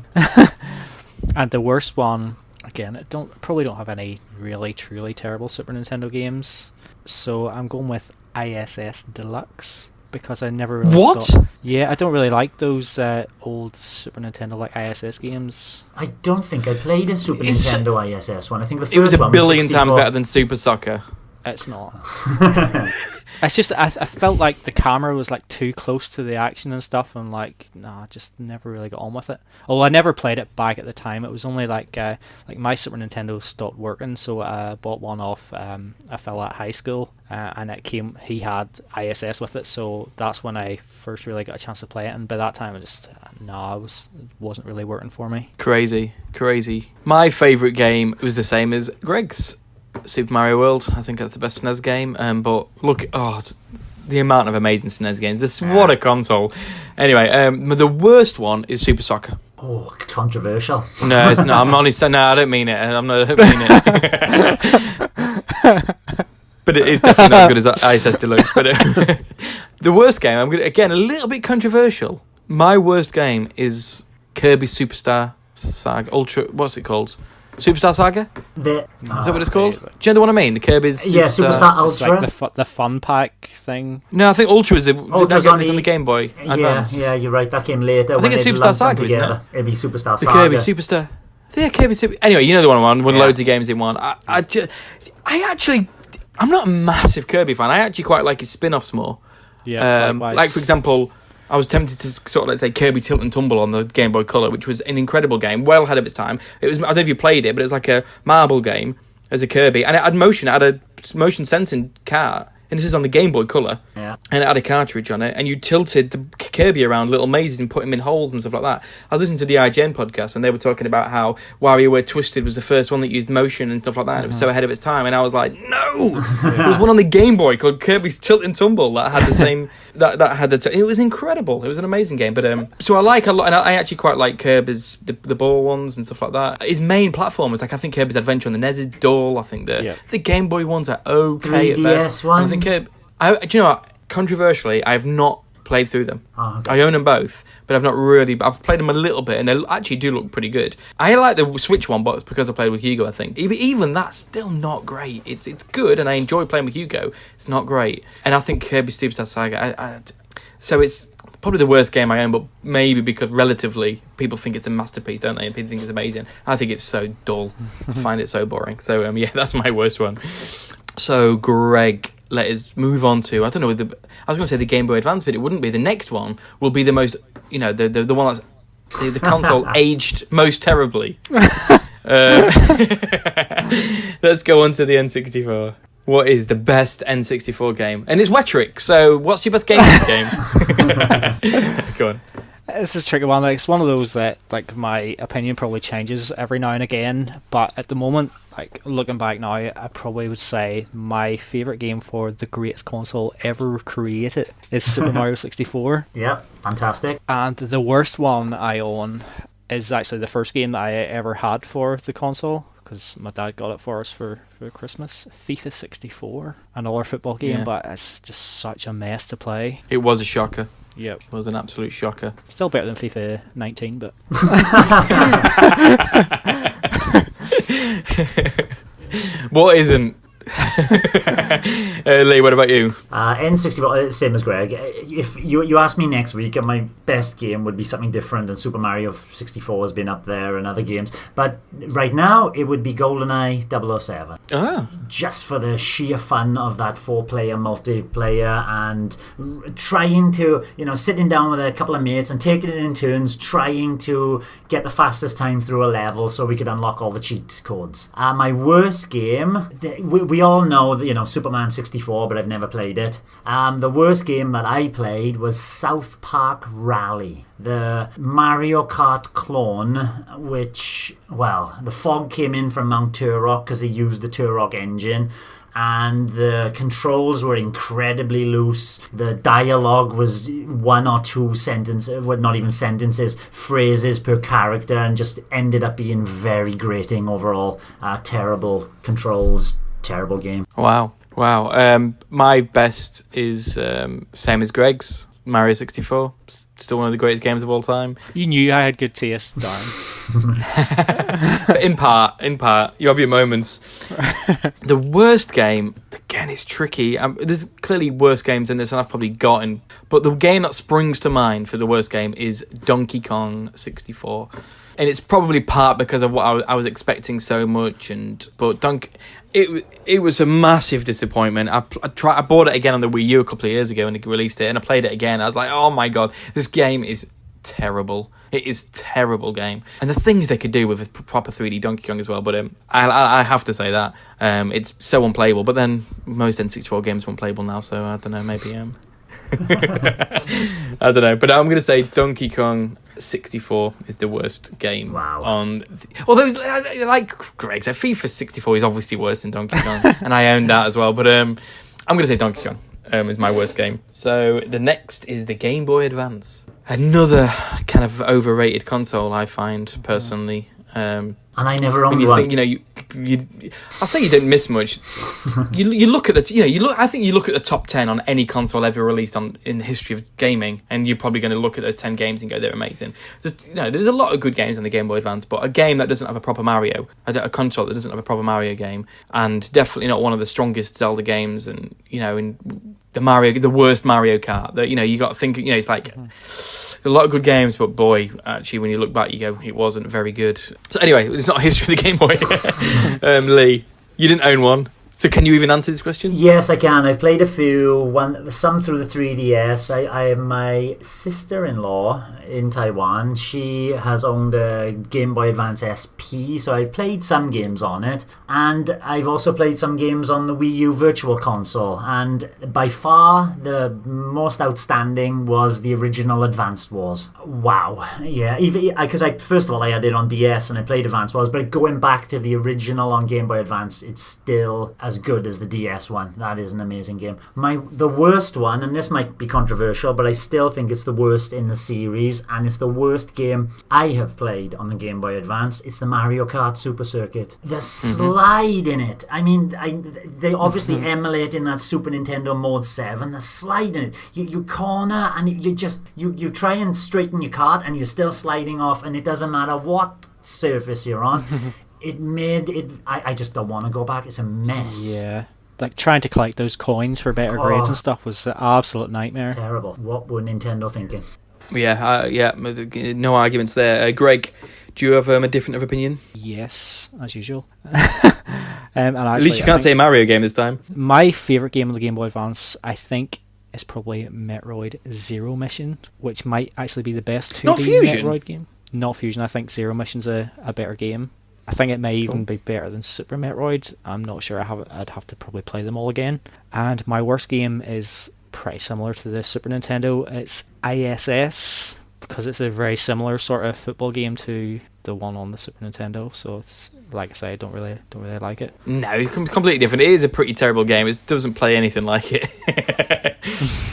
[SPEAKER 3] And the worst one, again, I probably don't have any really truly terrible Super Nintendo games, so I'm going with ISS Deluxe, because I never really I don't really like those old Super Nintendo like ISS games.
[SPEAKER 2] I don't think I played a Super Nintendo ISS one. I think the first
[SPEAKER 1] one was
[SPEAKER 2] a
[SPEAKER 1] billion times better than Super Soccer.
[SPEAKER 3] It's not. It's just I felt like the camera was like too close to the action and stuff, and I just never really got on with it. Although I never played it back at the time. It was only like my Super Nintendo stopped working, so I bought one off a fella at high school, and he had ISS with it, so that's when I first really got a chance to play it. And by that time, it wasn't really working for me.
[SPEAKER 1] Crazy. My favourite game was the same as Greg's. Super Mario World. I think that's the best SNES game. But look, the amount of amazing SNES games. What a console. Anyway, the worst one is Super Soccer.
[SPEAKER 2] Oh, controversial.
[SPEAKER 1] No, it's not. I'm honest. No, I don't mean it. I don't mean it. But it is definitely not as good as ISS Deluxe. But the worst game, I'm again a little bit controversial. My worst game is Kirby Superstar Saga Ultra. What's it called? Superstar Saga? Is that what it's called? Do you know what I mean? The Kirby's
[SPEAKER 2] Superstar Ultra.
[SPEAKER 3] It's like the fun pack thing.
[SPEAKER 1] No, I think Ultra is on the Game Boy Advance.
[SPEAKER 2] Yeah, you're right. That came later.
[SPEAKER 1] I think it's Superstar Saga, isn't it?
[SPEAKER 2] It'd be Superstar Saga.
[SPEAKER 1] The Kirby Superstar. Yeah, Kirby Super. Anyway, you know the one I want. Loads of games in one. I'm not a massive Kirby fan. I actually quite like his spin-offs more.
[SPEAKER 3] Yeah,
[SPEAKER 1] like for example, I was tempted to sort of, let's say, Kirby Tilt and Tumble on the Game Boy Color, which was an incredible game, well ahead of its time. It was, I don't know if you played it, but it was like a marble game as a Kirby, and it had motion. It had a motion sensing cart, and this is on the Game Boy Color.
[SPEAKER 2] Yeah.
[SPEAKER 1] And it had a cartridge on it, and you tilted the Kirby around little mazes and put him in holes and stuff like that. I was listening to the IGN podcast, and they were talking about how WarioWare Twisted was the first one that used motion and stuff like that, and it was so ahead of its time, and I was like, no! There was one on the Game Boy called Kirby's Tilt and Tumble that had the same... it was incredible. It was an amazing game. But so I like a lot, and I actually quite like Kirby's the ball ones and stuff like that. His main platform is I think Kirby's Adventure on the NES is dull. I think the Game Boy ones are okay
[SPEAKER 2] 3DS
[SPEAKER 1] at best.
[SPEAKER 2] ones.
[SPEAKER 1] I think do you know what? Controversially, I have not played through them.
[SPEAKER 2] Oh, okay.
[SPEAKER 1] I own them both, but I've not really. I've played them a little bit, and they actually do look pretty good. I like the Switch one, but it's because I played with Hugo. I think even that's still not great. It's good, and I enjoy playing with Hugo. It's not great, and I think Kirby Superstar Saga. So it's probably the worst game I own, but maybe because relatively people think it's a masterpiece, don't they? And people think it's amazing. I think it's so dull. I find it so boring. So that's my worst one. So Greg, let us move on to, I don't know, I was going to say the Game Boy Advance, but it wouldn't be. The next one will be the most, the one that's the console aged most terribly. Let's go on to the N64. What is the best N64 game? And it's Wetrick, so what's your best game? Go on.
[SPEAKER 3] This is a tricky one. Like, it's one of those that, like, my opinion probably changes every now and again. But at the moment, like, looking back now, I probably would say my favourite game for the greatest console ever created is Super Mario 64.
[SPEAKER 2] Yeah, fantastic.
[SPEAKER 3] And the worst one I own is actually the first game that I ever had for the console, because my dad got it for us for Christmas. FIFA 64, another football game, but it's just such a mess to play.
[SPEAKER 1] It was a shocker.
[SPEAKER 3] Yep.
[SPEAKER 1] It was an absolute shocker.
[SPEAKER 3] Still better than FIFA 19, but...
[SPEAKER 1] What isn't? Lee, what about you?
[SPEAKER 2] N64, same as Greg. If you ask me next week, my best game would be something different, and Super Mario 64 has been up there and other games. But right now, it would be GoldenEye 007.
[SPEAKER 1] Ah.
[SPEAKER 2] Just for the sheer fun of that 4-player multiplayer and trying to, sitting down with a couple of mates and taking it in turns, trying to get the fastest time through a level so we could unlock all the cheat codes. My worst game, we all know that, Superman 64, but I've never played it. The worst game that I played was South Park Rally, the Mario Kart clone, which, the fog came in from Mount Turok because they used the Turok engine, and the controls were incredibly loose. The dialogue was one or two sentences, well, not even sentences, phrases per character, and just ended up being very grating overall. Terrible controls, terrible game.
[SPEAKER 1] Wow. My best is same as Greg's, Mario 64. Still one of the greatest games of all time.
[SPEAKER 3] You knew I had good taste, Darren.
[SPEAKER 1] But in part, you have your moments. The worst game, again, is tricky. There's clearly worse games than this, and I've probably gotten. But the game that springs to mind for the worst game is Donkey Kong 64. And it's probably part because of what I was expecting so much. But it was a massive disappointment. I bought it again on the Wii U a couple of years ago and it released it, and I played it again. I was like, oh my god, this game is terrible. It is a terrible game. And the things they could do with a proper 3D Donkey Kong as well, but I have to say that it's so unplayable. But then most N64 games are unplayable now, so I don't know, maybe I don't know, but I'm going to say Donkey Kong 64 is the worst game.
[SPEAKER 2] Wow.
[SPEAKER 1] Although, like Greg said, FIFA 64 is obviously worse than Donkey Kong, and I own that as well, but I'm going to say Donkey Kong is my worst game. So the next is the Game Boy Advance. Another kind of overrated console, I find, personally.
[SPEAKER 2] And I never owned
[SPEAKER 1] one.
[SPEAKER 2] Think,
[SPEAKER 1] I'll say you didn't miss much. You look at I think you look at the top 10 on any console ever released in the history of gaming, and you're probably going to look at those 10 games and go, they're amazing. There's a lot of good games on the Game Boy Advance, but a game that doesn't have a proper Mario, a console that doesn't have a proper Mario game, and definitely not one of the strongest Zelda games, and in the worst Mario Kart. That you got to think. It's like. A lot of good games, but boy, actually, when you look back, you go, it wasn't very good. So anyway, it's not a history of the Game Boy. Lee, you didn't own one. So can you even answer this question?
[SPEAKER 2] Yes, I can. I've played a few, some through the 3DS. I have my sister-in-law in Taiwan. She has owned a Game Boy Advance SP, so I played some games on it. And I've also played some games on the Wii U Virtual Console. And by far, the most outstanding was the original Advanced Wars. Wow. Yeah, because first of all, I had it on DS and I played Advanced Wars, but going back to the original on Game Boy Advance, it's still as good as the DS one. That is an amazing game. The worst one, and this might be controversial, but I still think it's the worst in the series, and it's the worst game I have played on the Game Boy Advance. It's the Mario Kart Super Circuit. The slide in it. I mean, they obviously emulate in that Super Nintendo Mode 7. The slide in it. You corner and you try and straighten your kart and you're still sliding off, and it doesn't matter what surface you're on. It made it. I just don't want to go back. It's a mess.
[SPEAKER 3] Yeah. Like trying to collect those coins for better grades and stuff was an absolute nightmare.
[SPEAKER 2] Terrible. What were Nintendo thinking?
[SPEAKER 1] Yeah, no arguments there. Greg, do you have a different opinion?
[SPEAKER 3] Yes, as usual. And actually,
[SPEAKER 1] at least you can't say Mario game this time.
[SPEAKER 3] My favourite game on the Game Boy Advance, I think, is probably Metroid Zero Mission, which might actually be the best 2D Metroid game. Not Fusion. I think Zero Mission's a better game. I think it may even be better than Super Metroid. I'm not sure. I'd have to probably play them all again. And my worst game is pretty similar to the Super Nintendo. It's ISS, because it's a very similar sort of football game to the one on the Super Nintendo. So it's like I say, I don't really like it.
[SPEAKER 1] No, it's completely different. It is a pretty terrible game. It doesn't play anything like it.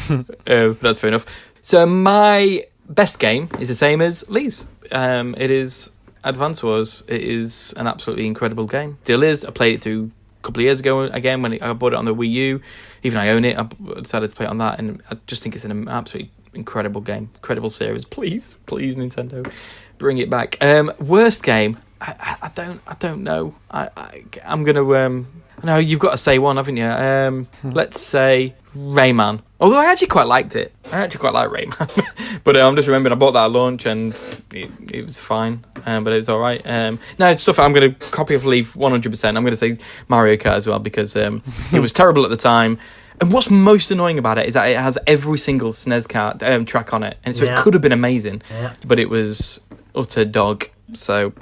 [SPEAKER 1] But that's fair enough. So my best game is the same as Lee's. It is Advance Wars. It is an absolutely incredible game. Still is. I played it through a couple of years ago again when I bought it on the Wii U. Even I own it. I decided to play it on that, and I just think it's an absolutely incredible game, incredible series. Please Nintendo, bring it back. Worst game, I don't know. I'm gonna no, you've got to say one, haven't you? Let's say Rayman. Although I actually quite liked it. I actually quite like Rayman. But I'm just remembering I bought that at launch and it was fine. But it was all right. No, it's stuff I'm going to copy of Leaf 100%. I'm going to say Mario Kart as well because it was terrible at the time. And what's most annoying about it is that it has every single SNES card, track on it. And so it could have been amazing. Yeah. But it was utter dog. So,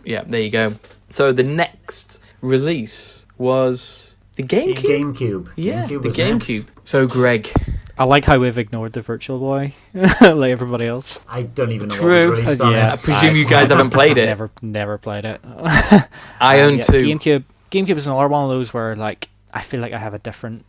[SPEAKER 1] yeah, there you go. So the next release was the GameCube.
[SPEAKER 2] GameCube.
[SPEAKER 1] Yeah,
[SPEAKER 2] GameCube
[SPEAKER 1] the GameCube. Next. So, Greg.
[SPEAKER 3] I like how we've ignored the Virtual Boy, like everybody else.
[SPEAKER 2] I don't even know what was released on it.
[SPEAKER 1] I presume you guys haven't played it.
[SPEAKER 3] Never played it.
[SPEAKER 1] I own two.
[SPEAKER 3] GameCube is another one of those where, like, I feel like I have a different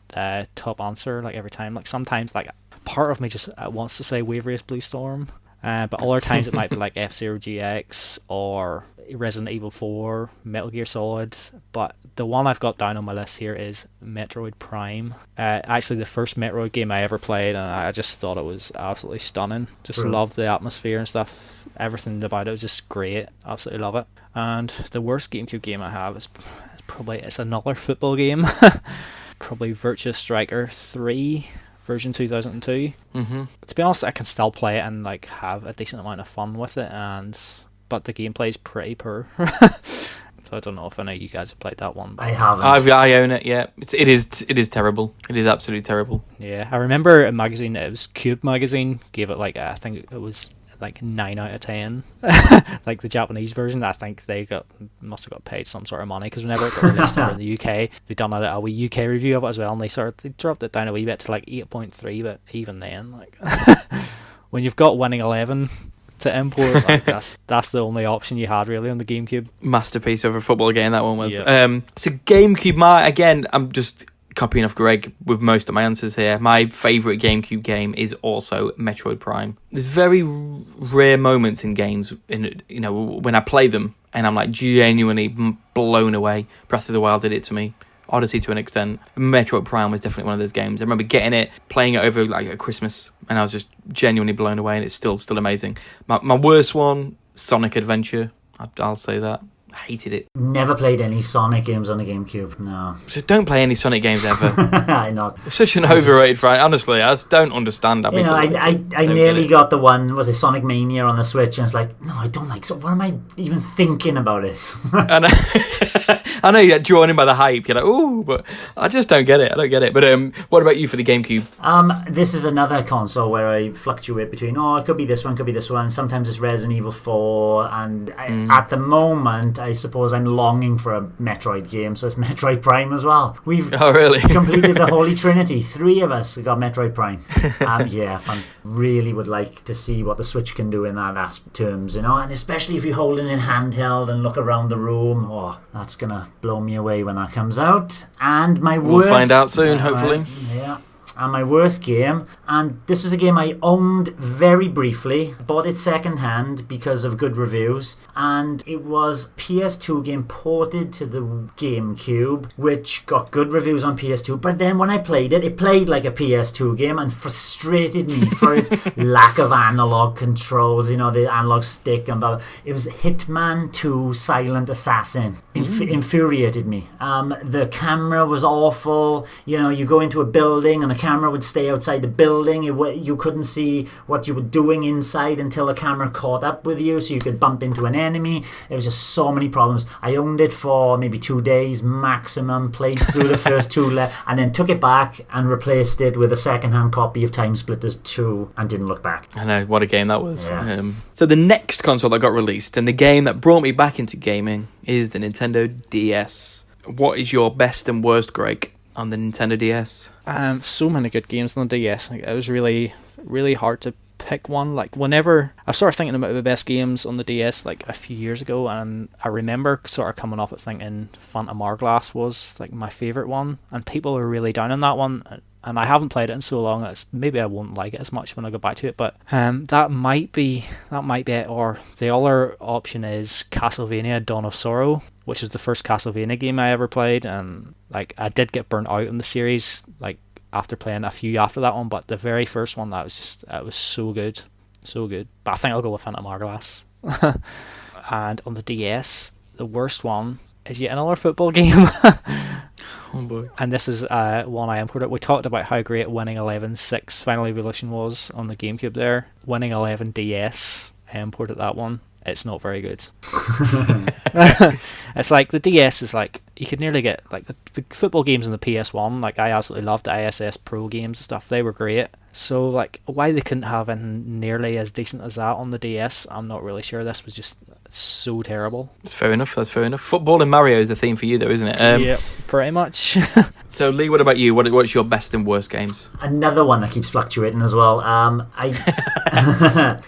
[SPEAKER 3] top answer, like, every time. Like, sometimes, like, part of me just wants to say Waveriest Blue Storm, but other times it might be, like, F-Zero GX or Resident Evil 4, Metal Gear Solid, but the one I've got down on my list here is Metroid Prime. Actually, the first Metroid game I ever played, and I just thought it was absolutely stunning. Just loved the atmosphere and stuff. Everything about it was just great. Absolutely love it. And the worst GameCube game I have is probably, it's another football game. Probably Virtua Striker 3. Version 2002. Mm-hmm. To be honest, I can still play it and like have a decent amount of fun with it, but the gameplay is pretty poor. So I don't know if any of you guys have played that one.
[SPEAKER 2] I haven't.
[SPEAKER 1] I own it. Yeah, it is terrible. It is absolutely terrible.
[SPEAKER 3] Yeah, I remember a magazine. It was Cube magazine. Gave it like I think it was like 9 out of 10. Like the Japanese version, I think they must have got paid some sort of money because whenever it got released over in the UK, they done a wee UK review of it as well, and they dropped it down a wee bit to like 8.3. But even then, like when you've got Winning 11 to import, like, that's the only option you had really on the GameCube.
[SPEAKER 1] Masterpiece of a football game that one was.
[SPEAKER 3] Yeah.
[SPEAKER 1] So GameCube, I'm just copying off Greg with most of my answers here. My favourite GameCube game is also Metroid Prime. There's very rare moments in games, when I play them and I'm like genuinely blown away. Breath of the Wild did it to me. Odyssey to an extent. Metroid Prime was definitely one of those games. I remember getting it, playing it over like at Christmas, and I was just genuinely blown away, and it's still amazing. My worst one, Sonic Adventure. I'll say that. I hated it.
[SPEAKER 2] Never played any Sonic games on the GameCube, no.
[SPEAKER 1] So don't play any Sonic games ever.
[SPEAKER 2] I know.
[SPEAKER 1] It's such an overrated franchise. Honestly, I just don't understand that.
[SPEAKER 2] I nearly got the one, was it Sonic Mania on the Switch, and it's like, no, I don't like, so what am I even thinking about it?
[SPEAKER 1] I know you get drawn in by the hype. You're like, ooh, but I just don't get it. I don't get it. But what about you for the GameCube?
[SPEAKER 2] This is another console where I fluctuate between, it could be this one, could be this one. Sometimes it's Resident Evil 4, and at the moment, I suppose I'm longing for a Metroid game, so it's Metroid Prime as well. We've
[SPEAKER 1] really
[SPEAKER 2] completed the Holy Trinity. 3 of us got Metroid Prime. I really would like to see what the Switch can do in that terms, and especially if you hold it in handheld and look around the room. That's gonna blow me away when that comes out. And we'll
[SPEAKER 1] find out soon, hopefully.
[SPEAKER 2] Yeah. And my worst game, and this was a game I owned very briefly, bought it second-hand because of good reviews, and it was PS2 game ported to the GameCube, which got good reviews on PS2, but then when I played it played like a PS2 game and frustrated me for its lack of analog controls, the analog stick and blah, blah. It was Hitman 2 Silent Assassin. Infuriated me. The camera was awful. You go into a building and the camera would stay outside the building. You couldn't see what you were doing inside until the camera caught up with you, so you could bump into an enemy. There was just so many problems. I owned it for maybe 2 days maximum, played through the first 2 and then took it back and replaced it with a second-hand copy of Time Splitters 2 and didn't look back.
[SPEAKER 1] I know, what a game that was.
[SPEAKER 2] Yeah.
[SPEAKER 1] So the next console that got released and the game that brought me back into gaming is the Nintendo DS. What is your best and worst, Greg, on the Nintendo DS?
[SPEAKER 3] So many good games on the DS. It was really, really hard to pick one. Like, whenever I started thinking about the best games on the DS like a few years ago, and I remember sort of coming off it thinking Phantom Hourglass was like my favourite one, and people are really down on that one, and I haven't played it in so long, maybe I won't like it as much when I go back to it, but that might be it. Or the other option is Castlevania Dawn of Sorrow, which is the first Castlevania game I ever played, and like I did get burnt out in the series like after playing a few after that one, but the very first one, it was so good. But I think I'll go with Phantom Hourglass. And on the DS, the worst one is yet another football game.
[SPEAKER 1] Oh boy.
[SPEAKER 3] And this is one I imported. We talked about how great Winning Eleven 6 Final Evolution was on the GameCube there. Winning 11 DS, I imported that one. It's not very good. It's like the DS is like, you could nearly get like the football games in the PS1. Like, I absolutely loved the ISS Pro games and stuff. They were great. So like, why they couldn't have anything nearly as decent as that on the DS, I'm not really sure. This was just so terrible.
[SPEAKER 1] That's fair enough. Football and Mario is the theme for you, though, isn't it?
[SPEAKER 3] Yeah, pretty much.
[SPEAKER 1] So, Lee, what about you? What's your best and worst games?
[SPEAKER 2] Another one that keeps fluctuating as well.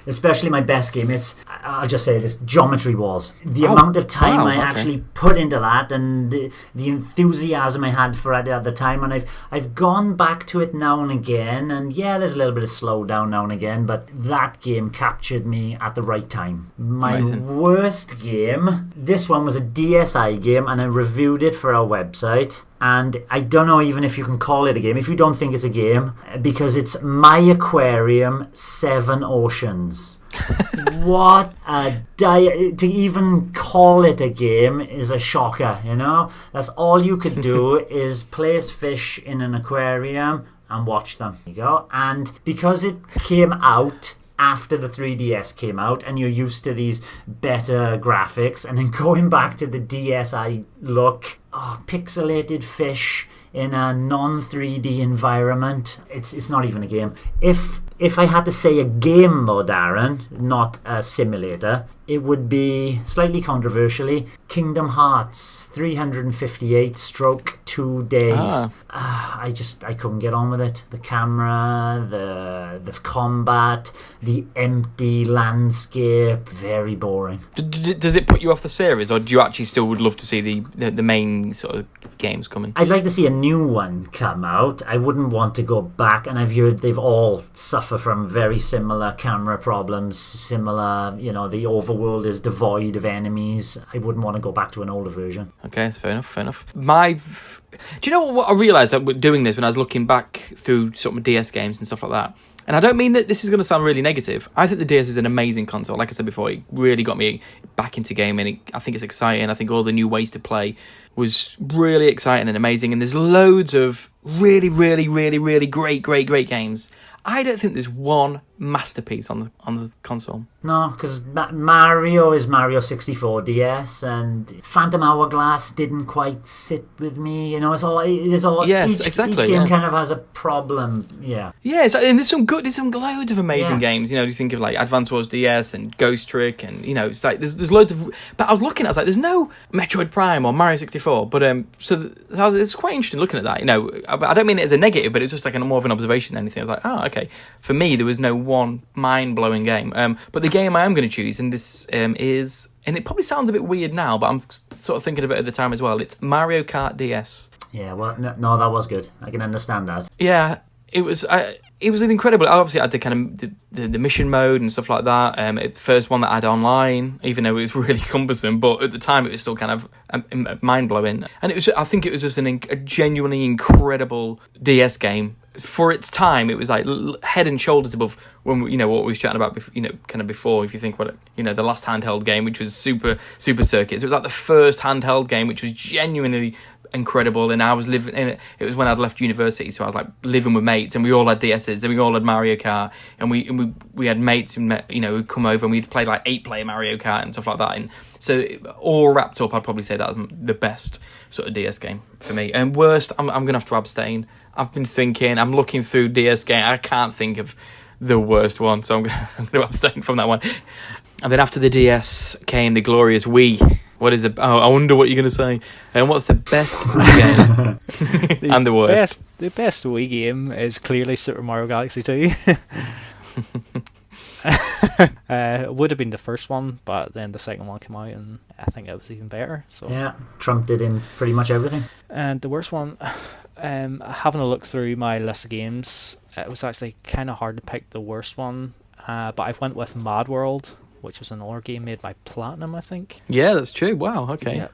[SPEAKER 2] Especially my best game. I'll just say this: Geometry Wars. The amount of time I actually put into that, and the enthusiasm I had for it at the time, and I've gone back to it now and again, and yeah, there's a little bit of slowdown now and again, but that game captured me at the right time. My worst game. This one was a DSi game, and I reviewed it for our website. And I don't know even if you can call it a game, if you don't think it's a game, because it's My Aquarium 7 Oceans. What to even call it a game is a shocker, you know? That's all you could do is place fish in an aquarium and watch them. There you go. And because it came out after the 3DS came out, and you're used to these better graphics, and then going back to the DSi look, pixelated fish in a non-3D environment, it's not even a game. If I had to say a game though, Darren, not a simulator, it would be, slightly controversially, Kingdom Hearts 358 stroke 2 days. I couldn't get on with it. The camera, the combat, the empty landscape, very boring.
[SPEAKER 1] Does it put you off the series, or do you actually still would love to see the main sort of games coming?
[SPEAKER 2] I'd like to see a new one come out. I wouldn't want to go back, and I've heard they've all suffer from very similar camera problems, similar, the overworld is devoid of enemies. I wouldn't want to go back to an older version.
[SPEAKER 1] Okay, that's fair enough. Do you know what I realised that doing this when I was looking back through sort of DS games and stuff like that? And I don't mean that this is going to sound really negative. I think the DS is an amazing console. Like I said before, it really got me back into gaming. I think it's exciting. I think all the new ways to play was really exciting and amazing. And there's loads of really, really, really, really great games. I don't think there's one masterpiece on the console.
[SPEAKER 2] No, because Mario is Mario 64 DS, and Phantom Hourglass didn't quite sit with me. It's all.
[SPEAKER 1] Yes, exactly.
[SPEAKER 2] Each game kind of has a problem. Yeah.
[SPEAKER 1] Yeah, and there's some loads of amazing games. You think of like Advance Wars DS and Ghost Trick, and it's like there's loads of. But I was looking, I was like, there's no Metroid Prime or Mario 64. But it's quite interesting looking at that. I don't mean it as a negative, but it's just like more of an observation than anything. I was like, oh, okay. For me, there was no one mind-blowing game. But the game I am going to choose, and this is, and it probably sounds a bit weird now, but I'm sort of thinking of it at the time as well. It's Mario Kart DS.
[SPEAKER 2] Yeah, well, no, that was good. I can understand that.
[SPEAKER 1] Yeah, it was. It was an incredible. Obviously, I had the kind of the mission mode and stuff like that. The first one that I had online, even though it was really cumbersome, but at the time it was still kind of mind blowing. And it was. I think it was just a genuinely incredible DS game. For its time, it was like head and shoulders above when what we were chatting about, kind of before. If you think what the last handheld game, which was Super Circuits, it was like the first handheld game, which was genuinely incredible. And I was living in it. It was when I'd left university, so I was like living with mates, and we all had DSs, and we all had Mario Kart, and we had mates who'd come over, and we'd play like 8-player Mario Kart and stuff like that. And so all wrapped up, I'd probably say that was the best sort of DS game for me. And worst, I'm gonna have to abstain. I've been thinking, I'm looking through DS game, I can't think of the worst one, so I'm going to abstain from that one. And then after the DS came the glorious Wii. What is I wonder what you're going to say. And what's the best Wii game? And the worst?
[SPEAKER 3] The best Wii game is clearly Super Mario Galaxy 2. It would have been the first one, but then the second one came out, and I think it was even better. So
[SPEAKER 2] Yeah, trumped it in pretty much everything.
[SPEAKER 3] And the worst one, having a look through my list of games, it was actually kind of hard to pick the worst one. But I went with Mad World, which was an older game made by Platinum, I think.
[SPEAKER 1] Yeah, that's true. Wow. Okay.
[SPEAKER 3] Yeah,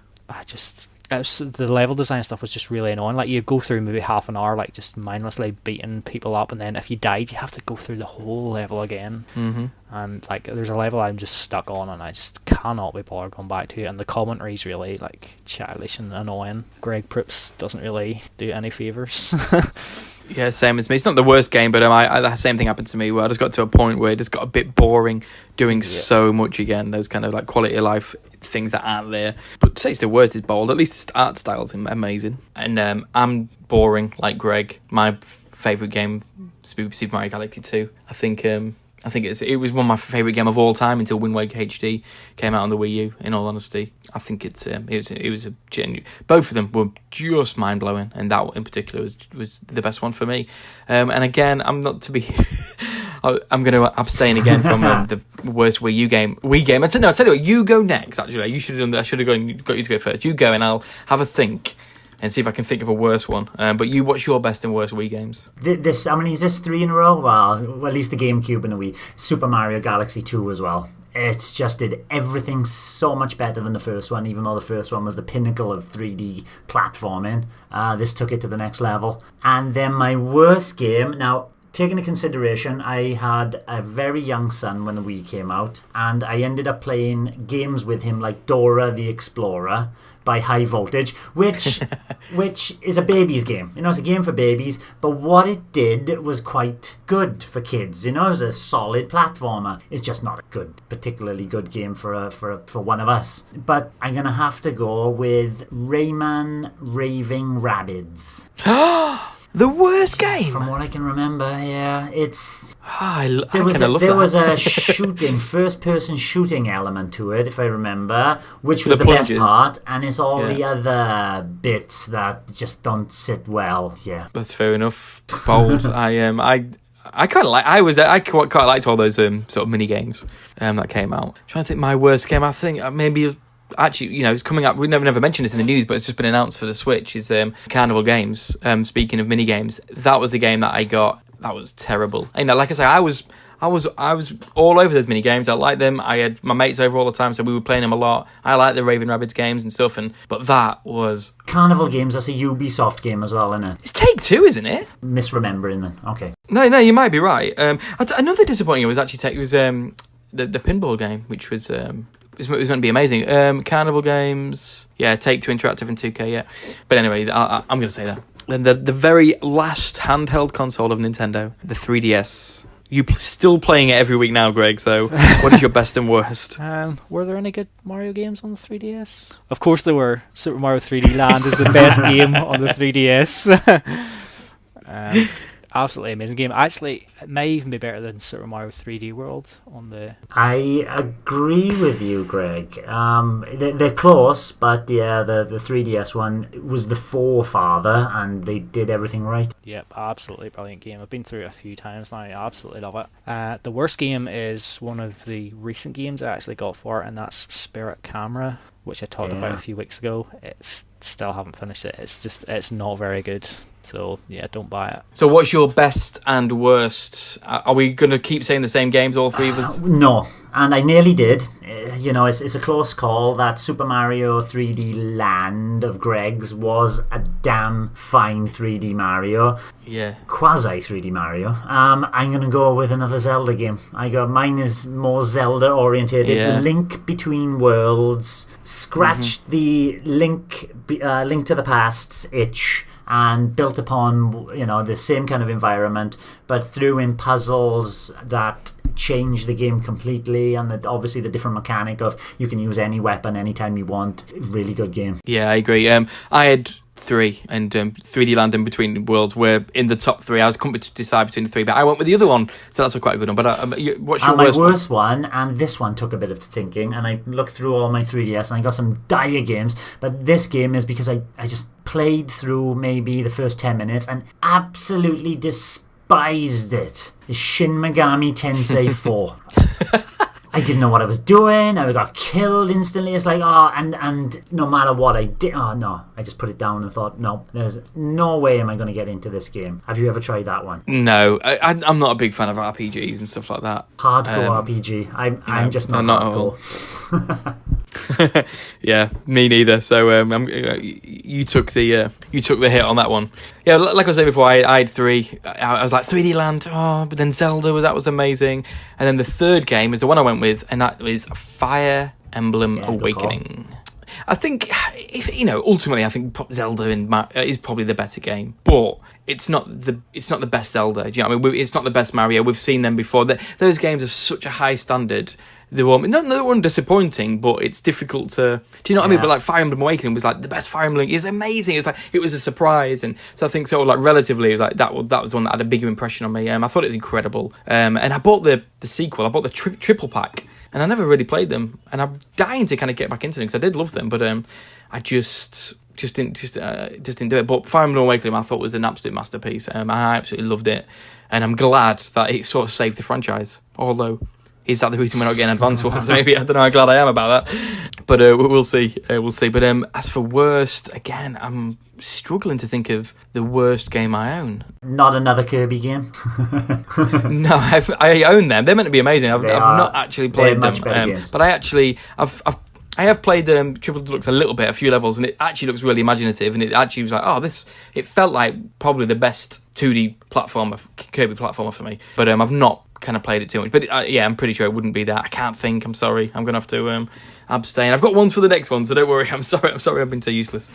[SPEAKER 3] the level design stuff was just really annoying. Like, you go through maybe half an hour, like, just mindlessly beating people up, and then if you died, you have to go through the whole level again.
[SPEAKER 1] Mm-hmm.
[SPEAKER 3] And like, there's a level I'm just stuck on, and I just cannot be bothered going back to it. And the commentary's really like childish and annoying. Greg Proops doesn't really do any favors.
[SPEAKER 1] Yeah, same as me. It's not the worst game, but the same thing happened to me where I just got to a point where it just got a bit boring doing so much again. Those kind of like quality of life things that aren't there. But to say it's the worst is bold. At least the art style's amazing. And I'm boring like Greg. My favourite game, Super Mario Galaxy 2. I think it was one of my favourite game of all time until Wind Waker HD came out on the Wii U. In all honesty, I think it was a genuine. Both of them were just mind blowing, and that in particular was the best one for me. And again, I'm not to be. I'm going to abstain again from the worst Wii game. I tell you what, you go next. Actually, you should have done that. I should have got you to go first. You go, and I'll have a think. And see if I can think of a worse one. But what's your best and worst Wii games?
[SPEAKER 2] Is this 3 in a row? Well, at least the GameCube and the Wii. Super Mario Galaxy 2 as well. It's just did everything so much better than the first one, even though the first one was the pinnacle of 3D platforming. This took it to the next level. And then my worst game, now, taking into consideration, I had a very young son when the Wii came out, and I ended up playing games with him like Dora the Explorer by High Voltage, which is a baby's game. It's a game for babies, but what it did was quite good for kids. It was a solid platformer. It's just not a particularly good game for one of us. But I'm gonna have to go with Rayman Raving Rabbids.
[SPEAKER 1] The worst game?
[SPEAKER 2] From what I can remember, yeah.
[SPEAKER 1] There was
[SPEAKER 2] a first-person shooting element to it, if I remember, which was the best part, and it's all the other bits that just don't sit well. Yeah,
[SPEAKER 1] that's fair enough. Bold. I kind of I quite liked all those sort of mini games that came out. I'm trying to think my worst game. I think maybe. Actually, it's coming up. We never mentioned this in the news, but it's just been announced for the Switch. Is Carnival Games. Speaking of mini games, that was the game that I got. That was terrible. Like I say, I was all over those mini games. I liked them. I had my mates over all the time, so we were playing them a lot. I liked the Raven Rabbids games and stuff, but that was
[SPEAKER 2] Carnival Games. That's a Ubisoft game as well, isn't it?
[SPEAKER 1] It's Take-Two, isn't it?
[SPEAKER 2] Misremembering then. Okay.
[SPEAKER 1] No, you might be right. Another disappointing game was actually the pinball game, which was. It was meant to be amazing. Carnival Games, Take-Two Interactive and 2K, yeah. But anyway, I'm going to say that. And the very last handheld console of Nintendo, the 3DS. You still playing it every week now, Greg, so what is your best and worst?
[SPEAKER 3] Were there any good Mario games on the 3DS? Of course there were. Super Mario 3D Land is the best game on the 3DS. Absolutely amazing game. Actually, it may even be better than Super Mario 3D World on the...
[SPEAKER 2] I agree with you, Greg. They're close, but yeah, the 3DS one was the forefather, and they did everything right.
[SPEAKER 3] Yep, absolutely brilliant game. I've been through it a few times now. I absolutely love it. The worst game is one of the recent games I actually got for it, and that's Spirit Camera, which I talked about a few weeks ago. Still haven't finished it. It's not very good. So, don't buy it.
[SPEAKER 1] So what's your best and worst? Are we going to keep saying the same games, all three of us?
[SPEAKER 2] No, and I nearly did. It's a close call. That Super Mario 3D Land of Greg's was a damn fine 3D Mario.
[SPEAKER 1] Yeah.
[SPEAKER 2] Quasi 3D Mario. I'm going to go with another Zelda game. Mine is more Zelda orientated.
[SPEAKER 1] Yeah.
[SPEAKER 2] Link Between Worlds. Scratched the Link to the Past's itch. And built upon, the same kind of environment, but threw in puzzles that change the game completely, and obviously the different mechanic of you can use any weapon anytime you want. Really good game. Yeah,
[SPEAKER 1] I agree. I had 3, and 3D Land and Between Worlds were in the top 3. I was coming to decide between the 3, but I went with the other one, so that's quite a good one. But what's your worst one?
[SPEAKER 2] My worst one, and this one took a bit of thinking, and I looked through all my 3DS, and I got some dire games, but this game is because I just played through maybe the first 10 minutes and absolutely despised it. Is Shin Megami Tensei 4. I didn't know what I was doing. I got killed instantly. It's like, and no matter what I did, no. I just put it down and thought, no, there's no way am I going to get into this game. Have you ever tried that one?
[SPEAKER 1] No, I'm not a big fan of RPGs and stuff like that.
[SPEAKER 2] Hardcore RPG. I'm just not hardcore.
[SPEAKER 1] Yeah, me neither. So you took the hit on that one. Yeah, like I was saying before, I had 3. I was like 3D Land, but then Zelda, that was amazing. And then the third game is the one I went with, and that was Fire Emblem Awakening. I think, ultimately, I think Zelda is probably the better game, but it's not the best Zelda. Do you know what I mean? It's not the best Mario. We've seen them before. Those games are such a high standard. They weren't disappointing, but it's difficult to. Do you know what I mean? But like Fire Emblem Awakening was like the best Fire Emblem. It was amazing. It was a surprise, and so I think relatively, it was like that was one that had a bigger impression on me. I thought it was incredible. And I bought the sequel. I bought the triple pack, and I never really played them. And I'm dying to kind of get back into them because I did love them, but I just didn't do it. But Fire Emblem Awakening I thought was an absolute masterpiece. I absolutely loved it, and I'm glad that it sort of saved the franchise. Although, is that the reason we're not getting advanced ones? Maybe, I don't know how glad I am about that. But we'll see. But as for worst, again, I'm struggling to think of the worst game I own.
[SPEAKER 2] Not another Kirby game.
[SPEAKER 1] No, I own them. They're meant to be amazing. I've not actually played them. But I have played Triple Deluxe a little bit, a few levels, and it actually looks really imaginative. And it actually was like, it felt like probably the best 2D Kirby platformer for me. But I've not kind of played it too much. But I'm pretty sure it wouldn't be that. I can't think. I'm sorry. I'm going to have to abstain. I've got one for the next one, so don't worry. I'm sorry I've been so useless.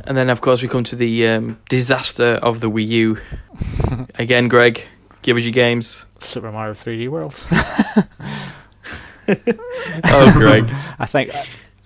[SPEAKER 1] And then, of course, we come to the disaster of the Wii U. Again, Greg, give us your games.
[SPEAKER 3] Super Mario 3D World.
[SPEAKER 1] Oh, Greg.
[SPEAKER 3] I think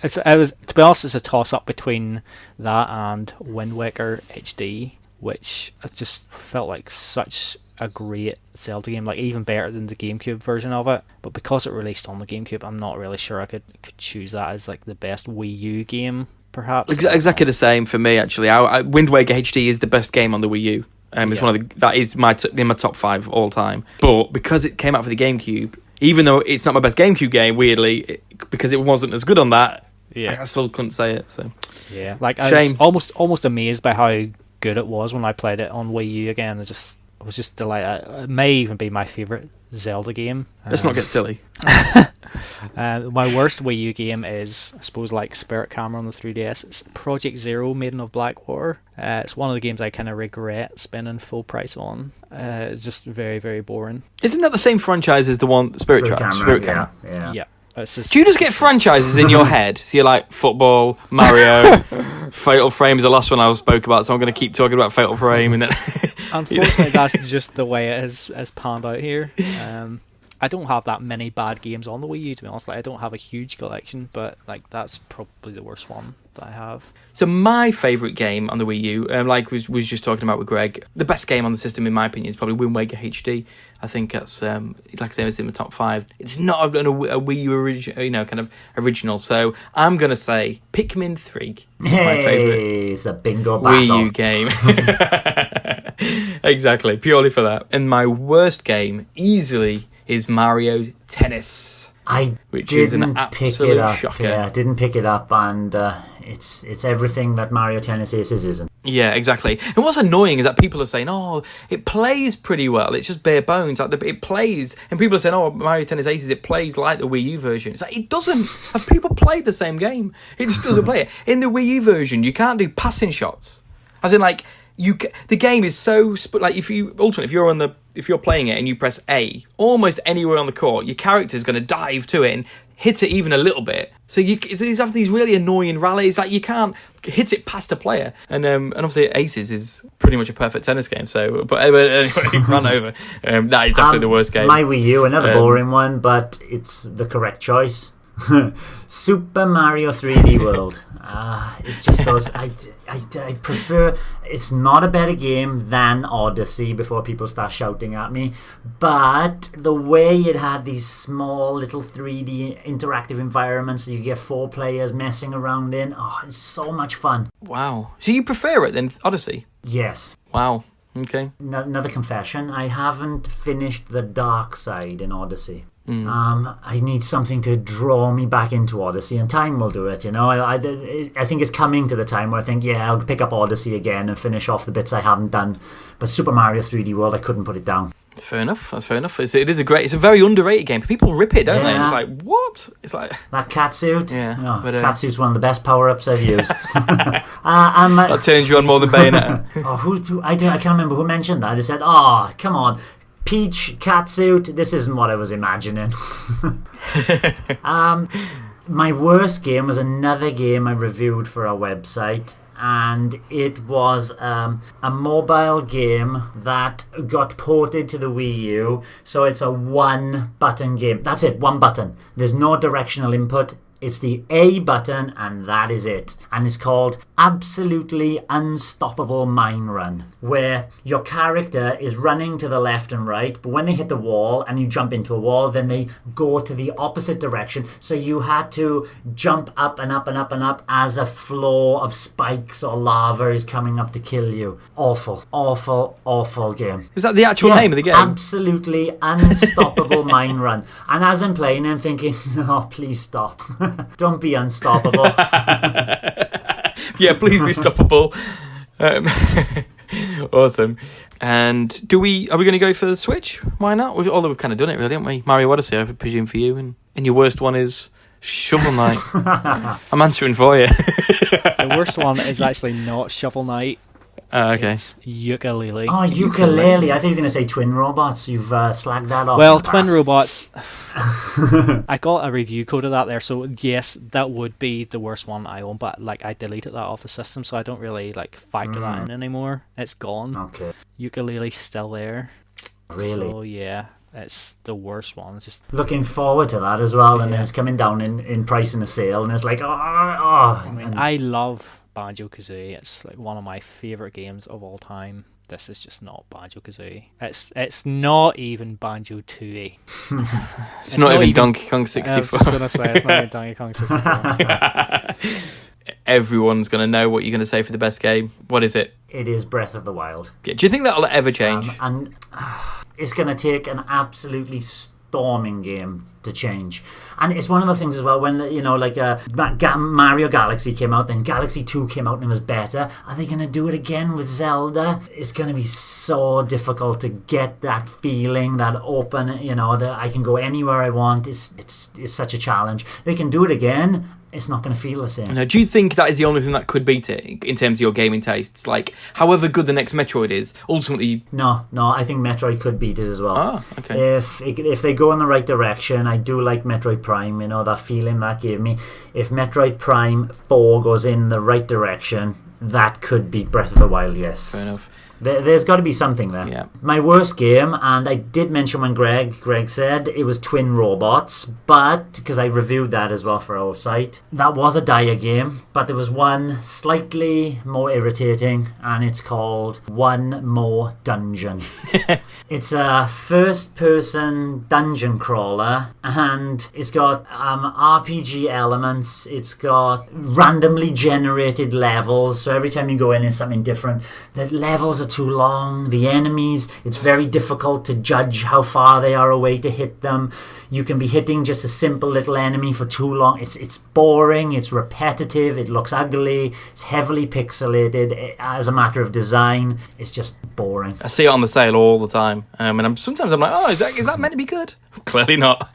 [SPEAKER 3] to be honest, it's a toss-up between that and Wind Waker HD, which I just felt like such a great Zelda game, like even better than the GameCube version of it. But because it released on the GameCube, I'm not really sure I could choose that as like the best Wii U game, perhaps.
[SPEAKER 1] Exactly the same for me, actually. Wind Waker HD is the best game on the Wii U. It's one of that is in my top 5 of all time. But because it came out for the GameCube, even though it's not my best GameCube game, weirdly, because it wasn't as good on that, I still couldn't say it. So
[SPEAKER 3] like I was almost amazed by how good it was when I played it on Wii U again. I was just delighted. It may even be my favourite Zelda game.
[SPEAKER 1] Let's not get silly.
[SPEAKER 3] My worst Wii U game is, I suppose, like Spirit Camera on the 3DS. It's Project Zero, Maiden of Blackwater. It's one of the games I kind of regret spending full price on. It's just very, very boring.
[SPEAKER 1] Isn't that the same franchise as the one Spirit Camera?
[SPEAKER 3] Yeah.
[SPEAKER 1] Do you just get franchises in your head? So you're like football, Mario, Fatal Frame is the last one I spoke about, so I'm going to keep talking about Fatal Frame. And then
[SPEAKER 3] unfortunately, that's just the way it has panned out here. I don't have that many bad games on the Wii U, to be honest. Like, I don't have a huge collection, but like that's probably the worst one that I have. So
[SPEAKER 1] my favourite game on the Wii U, like we was just talking about with Greg, the best game on the system in my opinion is probably Wind Waker HD. I think that's like I say, it's in the top 5. It's not a Wii U original, so I'm gonna say Pikmin 3 is my favourite.
[SPEAKER 2] It's a bingo battle.
[SPEAKER 1] Wii U game. Exactly, purely for that. And my worst game easily is Mario Tennis. Which is an absolute shocker.
[SPEAKER 2] Yeah, I didn't pick it up, and it's everything that Mario Tennis isn't.
[SPEAKER 1] Yeah, exactly. And what's annoying is that people are saying, "Oh, it plays pretty well. It's just bare bones. Like it plays," and people are saying, "Oh, Mario Tennis Aces, it plays like the Wii U version." It's like it doesn't. Have people played the same game? It just doesn't play it. In the Wii U version, you can't do passing shots. As in, like the game is so like if you're playing it and you press A, almost anywhere on the court, your character's going to dive to it and hit it even a little bit. So you have these really annoying rallies, like you can't hit it past a player. And obviously Aces is pretty much a perfect tennis game. So, but anyway, run over. That is definitely the worst game.
[SPEAKER 2] My Wii U, another boring one, but it's the correct choice. Super Mario 3D World. It's just those. I prefer. It's not a better game than Odyssey. Before people start shouting at me, but the way it had these small little 3D interactive environments that you get 4 players messing around in. Oh, it's so much fun.
[SPEAKER 1] Wow. So you prefer it than Odyssey?
[SPEAKER 2] Yes.
[SPEAKER 1] Wow. Okay.
[SPEAKER 2] Another confession, I haven't finished the dark side in Odyssey. I need something to draw me back into Odyssey, and time will do it, you know. I think it's coming to the time where I think, yeah, I'll pick up Odyssey again and finish off the bits I haven't done. But Super Mario 3D World, I couldn't put it down.
[SPEAKER 1] That's fair enough. It's a very underrated game. People rip it, don't they? And it's like, what? It's like
[SPEAKER 2] that catsuit.
[SPEAKER 1] Yeah.
[SPEAKER 2] Oh,
[SPEAKER 1] But,
[SPEAKER 2] catsuit's one of the best power-ups I've used.
[SPEAKER 1] that turns you on more than Bayonetta.
[SPEAKER 2] I can't remember who mentioned that. I said, "Oh, come on, Peach catsuit. This isn't what I was imagining." My worst game was another game I reviewed for our website. And it was a mobile game that got ported to the Wii U. So it's a one-button game. That's it, one button. There's no directional input. It's the A button, and that is it. And it's called Absolutely Unstoppable Mine Run, where your character is running to the left and right, but when they hit the wall and you jump into a wall, then they go to the opposite direction. So you had to jump up and up and up and up as a floor of spikes or lava is coming up to kill you. Awful, awful, awful game.
[SPEAKER 1] Was that the actual name of the game?
[SPEAKER 2] Absolutely Unstoppable Mine Run. And as I'm playing, I'm thinking, oh, please stop. Don't be unstoppable.
[SPEAKER 1] Yeah, please be stoppable. Awesome. And are we going to go for the Switch? Why not? Although we've kind of done it, really, haven't we? Mario Odyssey, I presume, for you. And your worst one is Shovel Knight. I'm answering for you.
[SPEAKER 3] The worst one is actually not Shovel Knight.
[SPEAKER 1] Okay.
[SPEAKER 3] It's Ukulele.
[SPEAKER 2] Oh, Ukulele. I think you're going to say Twin Robots. You've slagged that off.
[SPEAKER 3] Well, Twin Robots, I got a review code of that there, so yes, that would be the worst one I own, but like I deleted that off the system, so I don't really like factor that in anymore. It's gone.
[SPEAKER 2] Okay.
[SPEAKER 3] Ukulele's still there.
[SPEAKER 2] Really?
[SPEAKER 3] So yeah, it's the worst one. It's just
[SPEAKER 2] looking forward to that as well, and
[SPEAKER 3] Yeah.
[SPEAKER 2] it's coming down in price in a sale, and it's like,
[SPEAKER 3] I love Banjo-Kazooie. It's like one of my favourite games of all time. This is just not Banjo-Kazooie. It's not even Banjo-Tooie.
[SPEAKER 1] It's not even Donkey Kong 64.
[SPEAKER 3] I was just going to say, it's not even Donkey Kong 64.
[SPEAKER 1] Everyone's going to know what you're going to say for the best game. What is it?
[SPEAKER 2] it is Breath of the Wild.
[SPEAKER 1] Do you think that'll ever change?
[SPEAKER 2] And it's going to take an absolutely storming game to change. And it's one of those things as well when, you know, like Mario Galaxy came out, then Galaxy 2 came out and it was better. Are they going to do it again with Zelda? It's going to be so difficult to get that feeling, that open, you know, that I can go anywhere I want. It's such a challenge. They can do it again. It's not going to feel the same.
[SPEAKER 1] Now, do you think that is the only thing that could beat it in terms of your gaming tastes? Like, however good the next Metroid is, ultimately...
[SPEAKER 2] No, I think Metroid could beat it as well.
[SPEAKER 1] Oh, okay.
[SPEAKER 2] If they go in the right direction, I do like Metroid Prime, you know, that feeling that gave me. If Metroid Prime 4 goes in the right direction, that could beat Breath of the Wild, yes.
[SPEAKER 1] Fair enough.
[SPEAKER 2] There's got to be something there.
[SPEAKER 1] Yeah.
[SPEAKER 2] My worst game, and I did mention when Greg said it was Twin Robots, but because I reviewed that as well for our site, that was a dire game, but there was one slightly more irritating, and it's called One More Dungeon. It's a first-person dungeon crawler, and it's got RPG elements. It's got randomly generated levels, so every time you go in, it's something different. The levels are too long. The enemies, it's very difficult to judge how far they are away to hit them. You can be hitting just a simple little enemy for too long. It's boring. It's repetitive. It looks ugly. It's heavily pixelated. As a matter of design, it's just boring.
[SPEAKER 1] I see it on the sale all the time, and sometimes I'm like, oh, is that meant to be good? Clearly not.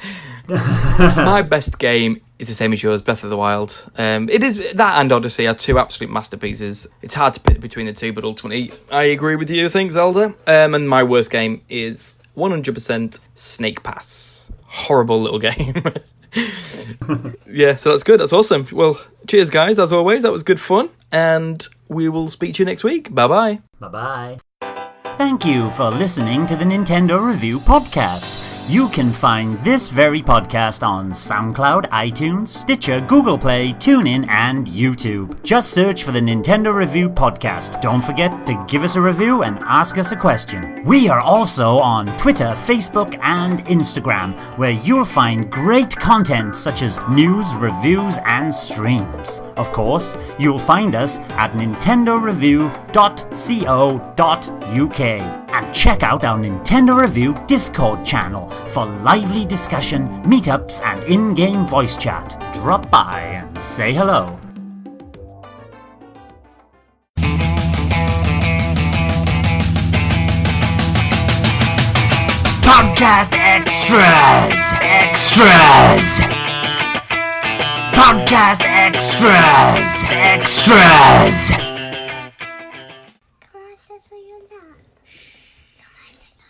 [SPEAKER 1] My best game is the same as yours, Breath of the Wild. It is that and Odyssey are two absolute masterpieces. It's hard to pick between the two, but ultimately, I agree with you. I think Zelda. And my worst game is 100% Snake Pass. Horrible little game. Yeah, so that's good. That's awesome. Well, cheers, guys. As always, that was good fun, and we will speak to you next week. Bye bye.
[SPEAKER 2] Bye bye. Thank you for listening to the Nintendo Review Podcast. You can find this very podcast on SoundCloud, iTunes, Stitcher, Google Play, TuneIn, and YouTube. Just search for the Nintendo Review Podcast. Don't forget to give us a review and ask us a question. We are also on Twitter, Facebook, and Instagram, where you'll find great content such as news, reviews, and streams. Of course, you'll find us at nintendoreview.co.uk. And check out our Nintendo Review Discord channel for lively discussion, meetups, and in-game voice chat. Drop by and say hello. Podcast extras! Extras! Podcast extras! Extras!
[SPEAKER 4] Can I say to your dad? Can I say to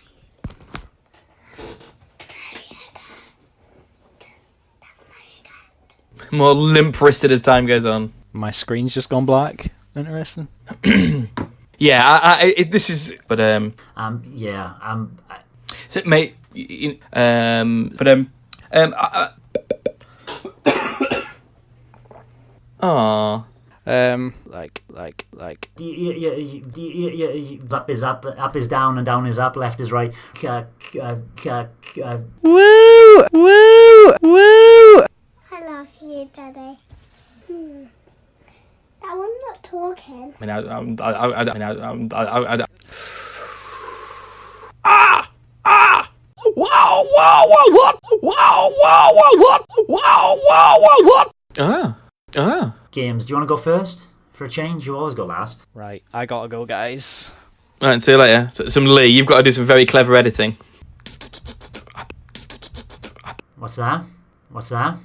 [SPEAKER 4] you?
[SPEAKER 1] More limp-wristed as time goes on.
[SPEAKER 3] My screen's just gone black. Interesting.
[SPEAKER 1] Yeah, this is... But, So, mate... Aww.
[SPEAKER 2] Up is down and down is up, left is right.
[SPEAKER 3] Woo! Woo! Woo!
[SPEAKER 4] I love you, Daddy. That one's not talking.
[SPEAKER 1] Wow! What? What?
[SPEAKER 2] Games, do you want to go first? For a change, you always go last.
[SPEAKER 3] Right, I gotta go, guys.
[SPEAKER 1] Alright, see you later. Some Lee, you've got to do some very clever editing.
[SPEAKER 2] What's that? What's that?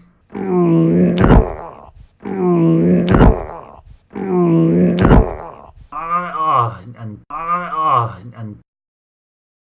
[SPEAKER 2] And